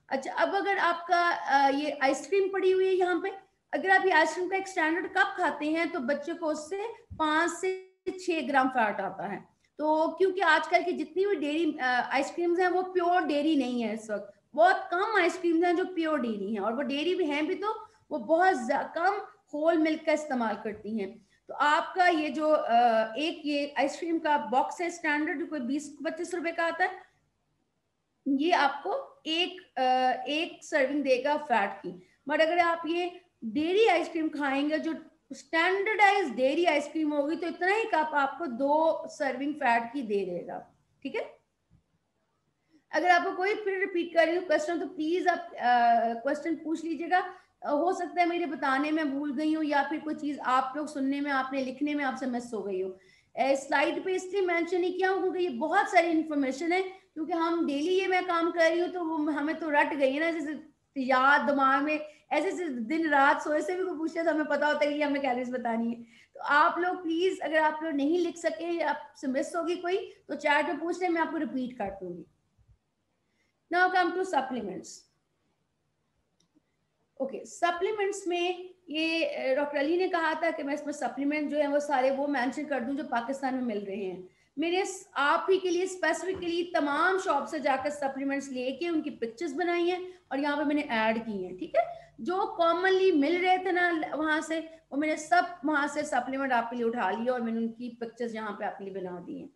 अच्छा अब अगर आपका ये आइसक्रीम पड़ी हुई है यहाँ पे, अगर आप ये आइसक्रीम का एक स्टैंडर्ड कप खाते हैं तो बच्चे को उससे 5 से 6 ग्राम फैट आता है। तो क्योंकि आजकल की जितनी भी डेयरी आइसक्रीम्स हैं वो प्योर डेयरी नहीं है, इस वक्त बहुत कम आइसक्रीम्स हैं जो प्योर डेयरी हैं, और वो डेयरी भी हैं भी तो वो बहुत कम होल मिल्क का इस्तेमाल करती हैं। तो आपका ये जो एक ये आइसक्रीम का बॉक्स है स्टैंडर्ड, कोई 20-25 रुपए का आता है, ये आपको एक सर्विंग देगा फैट की। बट अगर आप ये डेयरी आइसक्रीम खाएंगे, जो स्टैंडर्डाइज डेयरी आइसक्रीम होगी, तो इतना ही कप आपको 2 सर्विंग फैट की दे देगा। ठीक है, अगर आपको कोई फिर रिपीट कर रही हूँ क्वेश्चन, तो प्लीज आप क्वेश्चन पूछ लीजिएगा, हो सकता है मेरे बताने में भूल गई हूँ या फिर कोई चीज आप लोग सुनने में, आपने लिखने में आपसे मिस हो गई हो। स्लाइड पे इसलिए मेंशन नहीं किया हूँ क्योंकि ये बहुत सारी इन्फॉर्मेशन है, क्योंकि हम डेली ये मैं काम कर रही हूँ तो वो हमें तो रट गई है ना, जैसे याद दिमाग में, ऐसे दिन रात सोए से भी कोई पूछे तो हमें पता होता है कि हमें कैलोरीज बतानी है। तो आप लोग प्लीज, अगर आप लोग नहीं लिख सके या आपसे मिस होगी कोई, तो चैट में पूछ लें, मैं आपको रिपीट कर दूंगी। Now come to supplements. Okay, supplements में ये डॉक्टर अली ने कहा था कि मैं इसमें सप्लीमेंट जो है वो सारे वो मेंशन कर दूं जो पाकिस्तान में मिल रहे हैं। मेरे आप ही के लिए स्पेसिफिकली तमाम शॉप से जाकर सप्लीमेंट्स लेके उनकी पिक्चर्स बनाई हैं और यहाँ पे मैंने ऐड की हैं। ठीक है, जो कॉमनली मिल रहे थे ना वहां से, वो मैंने सब वहां से सप्लीमेंट आपके लिए उठा लिया और मैंने उनकी पिक्चर्स यहाँ पे आपके लिए बना दी हैं।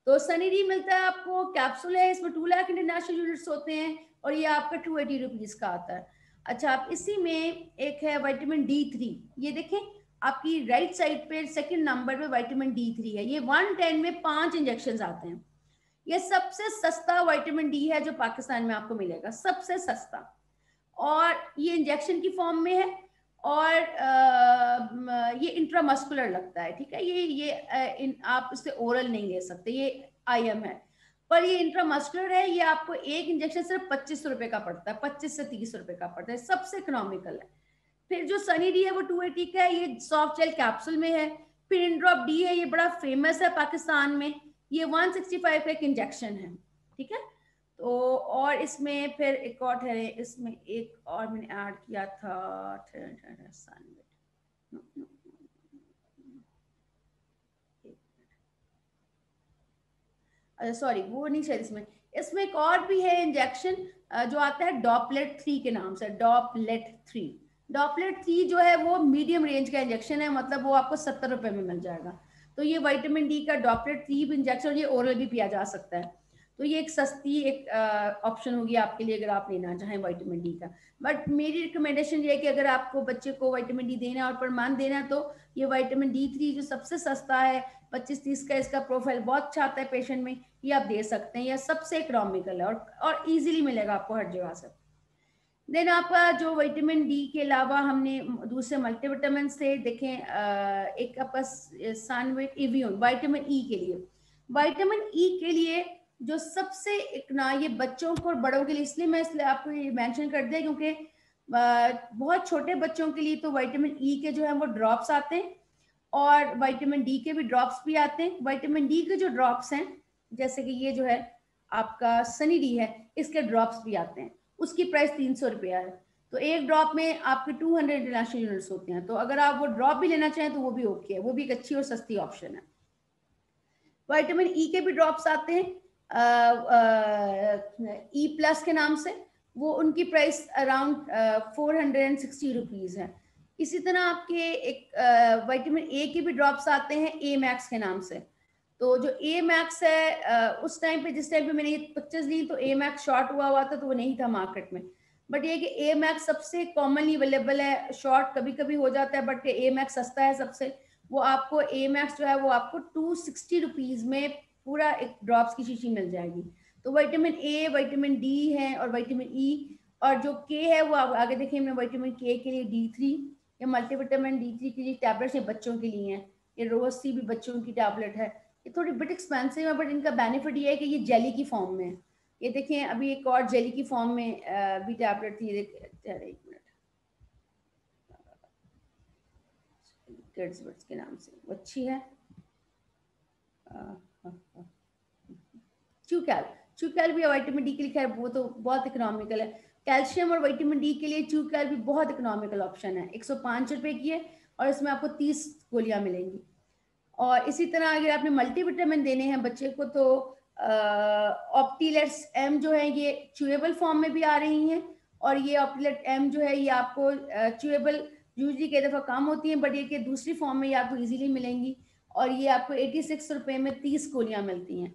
तो सनी डी मिलता है आपको, कैप्सूल है, इसमें 2 लाख इंटरनेशनल यूनिट्स होते हैं और ये आपका 280 रुपीज का आता है। अच्छा, आप इसी में एक है विटामिन D3, ये देखें आपकी राइट साइड पे सेकंड नंबर पे विटामिन D3 है, ये 110 में 5 इंजेक्शन आते हैं। ये सबसे सस्ता विटामिन डी है जो पाकिस्तान में आपको मिलेगा, सबसे सस्ता, और ये इंजेक्शन की फॉर्म में है और ये इंट्रामस्कुलर लगता है। ठीक है, आप इससे ओरल नहीं ले सकते, ये IM है, पर ये इंट्रामस्कुलर है। ये आपको एक इंजेक्शन सिर्फ 25 रुपए का पड़ता है, 25 से 30 रुपए का पड़ता है, सबसे इकोनॉमिकल है। फिर जो सनी डी है वो 280 का है, ये सॉफ्ट जेल कैप्सूल में है। फिर इंड्रॉप डी है, ये बड़ा फेमस है पाकिस्तान में, ये 165 का एक इंजेक्शन है। ठीक है, तो और इसमें फिर एक और है, इसमें एक और मैंने ऐड किया था, सॉरी वो नहीं शायद, इसमें एक और भी है इंजेक्शन जो आता है डॉपलेट 3 के नाम से, डॉपलेट 3। डॉपलेट 3 जो है वो मीडियम रेंज का इंजेक्शन है, मतलब वो आपको 70 रुपए में मिल जाएगा। तो ये विटामिन डी का डॉपलेट 3 इंजेक्शन, ये ओरल भी पिया जा सकता है, तो ये एक सस्ती एक ऑप्शन होगी आपके लिए अगर आप लेना चाहें विटामिन डी का। बट मेरी रिकमेंडेशन ये है कि अगर आपको बच्चे को विटामिन डी देना है और पर मंथ देना है, तो ये विटामिन D3 जो सबसे सस्ता है 25-30 का, इसका प्रोफाइल बहुत अच्छा आता है पेशेंट में, ये आप दे सकते हैं, यह सबसे इकोनॉमिकल है और इजीली मिलेगा आपको हर जगह से। देन आपका जो विटामिन डी के अलावा हमने दूसरे मल्टीविटामिन से देखें, एक आपका सनवेट इवियन विटामिन ई के लिए। विटामिन ई के लिए जो सबसे एक ना, ये बच्चों को और बड़ों के लिए, इसलिए मैं इसलिए आपको ये मेंशन कर दिया क्योंकि बहुत छोटे बच्चों के लिए तो विटामिन ई के जो है वो ड्रॉप्स आते हैं और विटामिन डी के भी ड्रॉप्स भी आते हैं। विटामिन डी के जो ड्रॉप्स हैं, जैसे कि ये जो है आपका सनी डी है, इसके ड्रॉप्स भी आते हैं। उसकी प्राइस 300 रुपया है। तो एक ड्रॉप में आपके 200 इंटरनेशनल यूनिट्स होते हैं। तो अगर आप वो ड्रॉप भी लेना चाहें तो वो भी ओके है, वो भी एक अच्छी और सस्ती ऑप्शन है। विटामिन ई के भी ड्रॉप्स आते हैं ई प्लस के नाम से, वो उनकी प्राइस अराउंड 460 रुपीज है। इसी तरह आपके एक विटामिन ए के भी ड्रॉप्स आते हैं ए मैक्स के नाम से। तो जो ए मैक्स है, उस टाइम पे जिस टाइम पे मैंने ये पिक्चर्स ली तो ए मैक्स शॉर्ट हुआ था, तो वो नहीं था मार्केट में। बट ये कि ए मैक्स सबसे कॉमनली अवेलेबल है, शॉर्ट कभी कभी हो जाता है बट ए मैक्स सस्ता है सबसे। वो आपको ए मैक्स जो है वो आपको 260 रुपीज में पूरा एक ड्रॉप्स की शीशी मिल जाएगी। तो विटामिन ए, विटामिन डी है और विटामिन ई, और जो के है वो आप आगे देखिए, हमने विटामिन के लिए D3 या मल्टीविटामिन D3 की ये टैबलेट्स ये बच्चों के लिए हैं। ये रोज सी भी बच्चों की टैबलेट है। ये थोड़ी बिट एक्सपेंसिव है बट इनका बेनिफिट ये है कि ये जेली की फॉर्म में है। ये देखें, अभी एक और जेली की फॉर्म में भी टैबलेट थी, एक मिनट, किड्स के नाम से, वो अच्छी है। च्यूकैल भी विटामिन डी के लिए, खैर वो तो बहुत इकोनॉमिकल है। कैल्शियम और विटामिन डी के लिए च्यूकैल भी बहुत इकोनॉमिकल ऑप्शन है, 105 रुपए की है और इसमें आपको 30 गोलियां मिलेंगी। और इसी तरह अगर आपने मल्टीविटामिन देने हैं बच्चे को तो ऑप्टीलेट्स एम जो है ये च्यूएबल फॉर्म में भी आ रही हैं, और ये ऑप्टीलेट एम जो है ये आपको च्यूएबल यूजली कई दफ़ा कम होती हैं बट ये कि दूसरी फॉर्म में ये आपको इजीली मिलेंगी, और ये आपको 86 रुपए में 30 गोलियां मिलती हैं।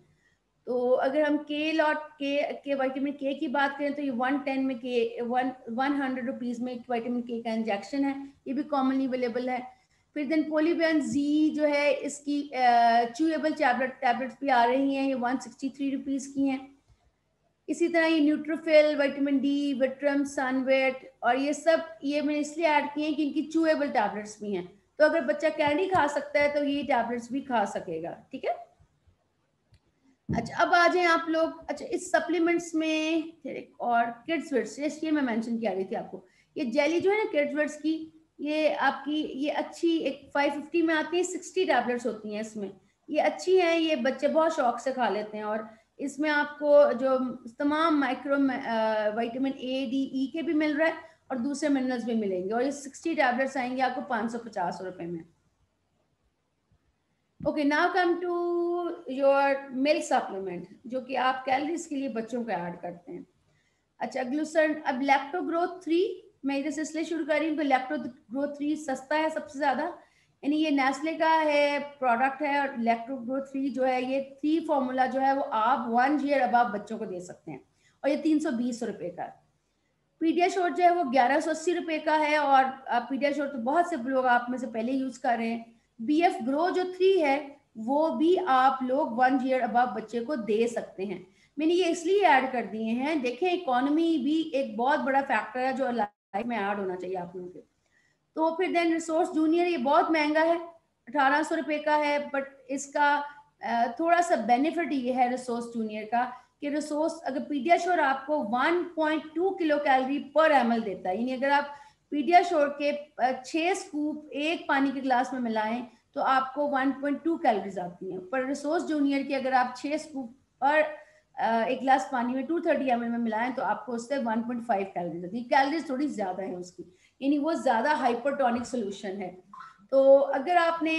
तो अगर हम के लॉट के विटामिन के की बात करें तो ये 110 में के 100 रुपीज में विटामिन के का इंजेक्शन है, ये भी कॉमनली अवेलेबल है। फिर देन पोलीबेन जी जो है, इसकी च्यूएबल टैबलेट्स भी आ रही हैं, ये 163 रुपीज की हैं। इसी तरह ये न्यूट्रोफिल, विटामिन डी, विट्रम, सनवेट, और ये सब ये मैंने इसलिए ऐड किए हैं कि इनकी च्यूएबल टैबलेट्स भी हैं। तो अगर बच्चा कैंडी खा सकता है तो ये टैबलेट्स भी खा सकेगा, ठीक है। अच्छा, अब आ जाए आप लोग। अच्छा, इस सप्लीमेंट्स में फिर एक और किड्स विट्स, ये मैं मेंशन किया रही थी आपको, ये जेली जो है ना किड्स विट्स की, ये आपकी ये अच्छी एक 550 में आती है, 60 टैबलेट्स होती हैं इसमें, ये अच्छी हैं, ये बच्चे बहुत शौक से खा लेते हैं। और इसमें आपको जो तमाम माइक्रो विटामिन ए, डी, ई के भी मिल रहा है और दूसरे मिनरल्स भी मिलेंगे, और ये 60 टैबलेट्स आएंगे आपको 550 रुपए में। Okay, now come to your milk supplement, जो कि आप कैलोरीज के लिए बच्चों को ऐड करते हैं। अच्छा, ग्लूसर्न, अब लैक्टो ग्रोथ 3 मैं इधर से इसलिए शुरू कर रही हूँ कि लैक्टो ग्रोथ 3 सस्ता है सबसे ज्यादा, यानी ये नेस्ले का है प्रोडक्ट है, और लैक्टो ग्रोथ 3 जो है ये 3 फॉर्मूला जो है वो आप 1 ईयर अबव बच्चों को दे सकते हैं, और ये 320 रुपए का। पीडियाश्योर जो है वो 1180 रुपए का है, और पीडियाश्योर तो बहुत से लोग आप में से पहले यूज कर रहे हैं। BF ग्रो जो 3 है वो भी आप लोग 1 ईयर अबव बच्चे को दे सकते हैं। मैंने ये इसलिए ऐड कर दिए हैं, देखें इकोनॉमी भी एक बहुत बड़ा फैक्टर है जो लाइफ में ऐड होना चाहिए आप लोगों के। तो फिर देन रिसोर्स जूनियर, ये बहुत महंगा है, 1800 रुपए का है, बट इसका थोड़ा सा बेनिफिट ये है रिसोर्स जूनियर का कि रिसोर्स अगर पीडियाश्योर आपको 1.2 किलो कैलोरी पर ml देता है, यानी अगर आप पीडियाश्योर के 6 स्कूप एक पानी के गिलास में मिलाएं तो आपको 1.2 कैलोरीज आती हैं, पर रिसोर्स जूनियर की अगर आप 6 स्कूप पर एक गिलास पानी में 230 ml में मिलाएं तो आपको उससे 1.5 कैलोरीज आती है। कैलोरीज थोड़ी ज्यादा है उसकी, यानी वो ज्यादा हाइपरटोनिक सोल्यूशन है। तो अगर आपने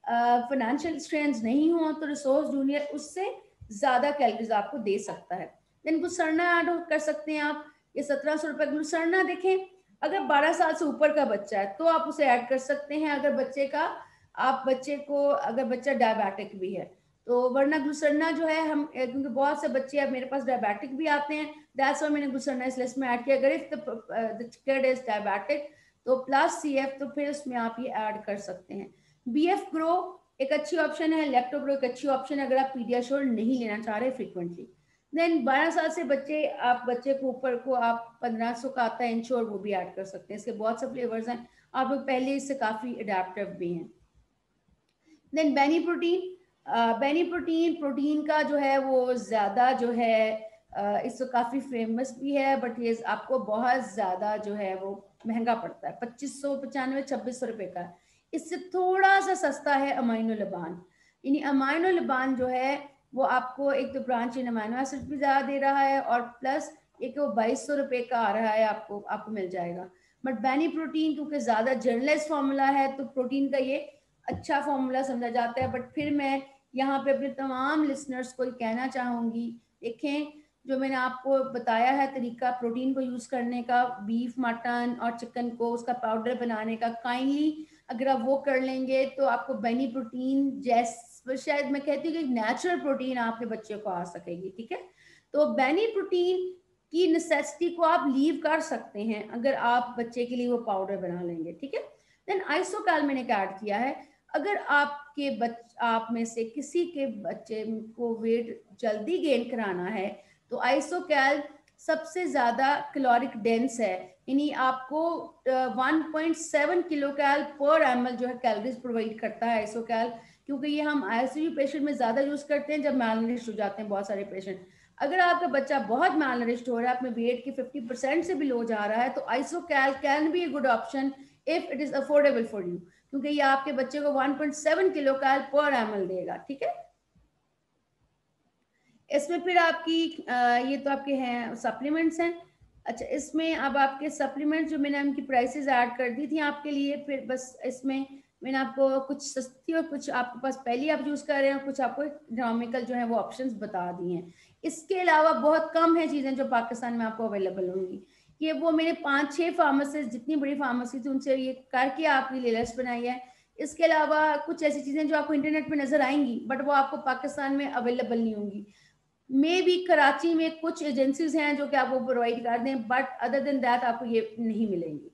फाइनेंशियल स्ट्रेंथ नहीं हो तो रिसोर्स जूनियर उससे ज्यादा कैलोरीज आपको दे सकता है। देन ग्लूसर्ना ऐड कर सकते हैं आप, ये 1700 रुपए ग्लूसर्ना। देखें अगर 12 साल से ऊपर का बच्चा है तो आप उसे ऐड कर सकते हैं, अगर बच्चे को अगर बच्चा डायबिटिक भी है तो, वरना ग्लूसर्ना जो है हम, क्योंकि बहुत से बच्चे अब मेरे पास डायबिटिक भी आते हैं, दैट्स व्हाई मैंने ग्लूसर्ना इस लिस्ट में ऐड किया। अगर if the kid is diabetic तो प्लस CF, तो फिर उसमें आप ये ऐड कर सकते हैं। BF ग्रो एक अच्छी ऑप्शन है, लैक्टो ग्रो एक अच्छी ऑप्शन है अगर आप पीडियाश्योर नहीं लेना चाह रहे फ्रीक्वेंटली। देन 12 साल से बच्चे को ऊपर को आप 1500 का आता है इंश्योर, वो भी ऐड कर सकते हैं। इसके बहुत से फ्लेवर्स हैं, आप लोग पहले इससे काफ़ी अडेप्टिव भी हैं। देन बेनी प्रोटीन, प्रोटीन का जो है वो ज़्यादा जो है इससे काफ़ी फेमस भी है, बट ये आपको बहुत ज़्यादा जो है वो महंगा पड़ता है, 2595 रुपए का। इससे थोड़ा सा सस्ता है अमाइनो लबान। यानी अमाइनो लबान जो है वो आपको एक तो ब्रांच इन अमाइनो एसिड भी ज़्यादा दे रहा है, और प्लस एक वो 2200 रुपये का आ रहा है, आपको मिल जाएगा। बट बेनी प्रोटीन क्योंकि ज़्यादा जर्नलाइज फार्मूला है, तो प्रोटीन का ये अच्छा फॉर्मूला समझा जाता है। बट फिर मैं यहाँ पे अपने तमाम लिसनर्स को कहना चाहूँगी, देखें जो मैंने आपको बताया है तरीका प्रोटीन को यूज़ करने का, बीफ, मटन और चिकन को उसका पाउडर बनाने का, काइंडली अगर आप वो कर लेंगे तो आपको बेनी प्रोटीन जैसे, शायद मैं कहती हूँ कि नेचुरल प्रोटीन आपके बच्चे को आ सकेगी। ठीक है, तो बेनी प्रोटीन की नेसेसिटी को आप लीव कर सकते हैं अगर आप बच्चे के लिए वो पाउडर बना लेंगे। ठीक है, देन आइसोकाल मैंने क्या ऐड किया है, अगर आप में से किसी के बच्चे को वेट जल्दी गेन कराना है तो आइसोकैल सबसे ज़्यादा कैलोरिक डेंस है, यानी आपको 1.7 किलो कैल पर ml जो है कैलोरीज प्रोवाइड करता है आइसोकैल, क्योंकि ये हम आईसीयू पेशेंट में ज़्यादा यूज़ करते हैं जब मैलनरिश्ड हो जाते हैं बहुत सारे पेशेंट। अगर आपका बच्चा बहुत मैलनरिश्ड हो रहा है, अपने वेट के 50% से बिलो जा रहा है, तो Isocal can be a good option if it is affordable for you, क्योंकि ये आपके बच्चे को 1.7 किलो कैल पर ml देगा। ठीक है, इसमें फिर आपकी ये तो आपके हैं सप्लीमेंट्स हैं। अच्छा, इसमें अब आपके सप्लीमेंट्स जो मैंने उनकी प्राइसेस ऐड कर दी थी आपके लिए, फिर बस इसमें मैंने आपको कुछ सस्ती और कुछ आपके पास पहले आप यूज़ कर रहे हैं, कुछ आपको इकोनॉमिकल जो है वो ऑप्शंस बता दिए हैं। इसके अलावा बहुत कम है चीज़ें जो पाकिस्तान में आपको अवेलेबल होंगी। ये वो मैंने 5-6 फार्मेसीज, जितनी बड़ी फार्मेसी थी उनसे ये करके आपकी लिस्ट बनाई है। इसके अलावा कुछ ऐसी चीज़ें जो आपको इंटरनेट पे नज़र आएंगी बट वो आपको पाकिस्तान में अवेलेबल नहीं होंगी। मे भी कराची में कुछ एजेंसीज हैं जो कि आपको प्रोवाइड कर दें, बट अदर देन दैट आपको ये नहीं मिलेंगी।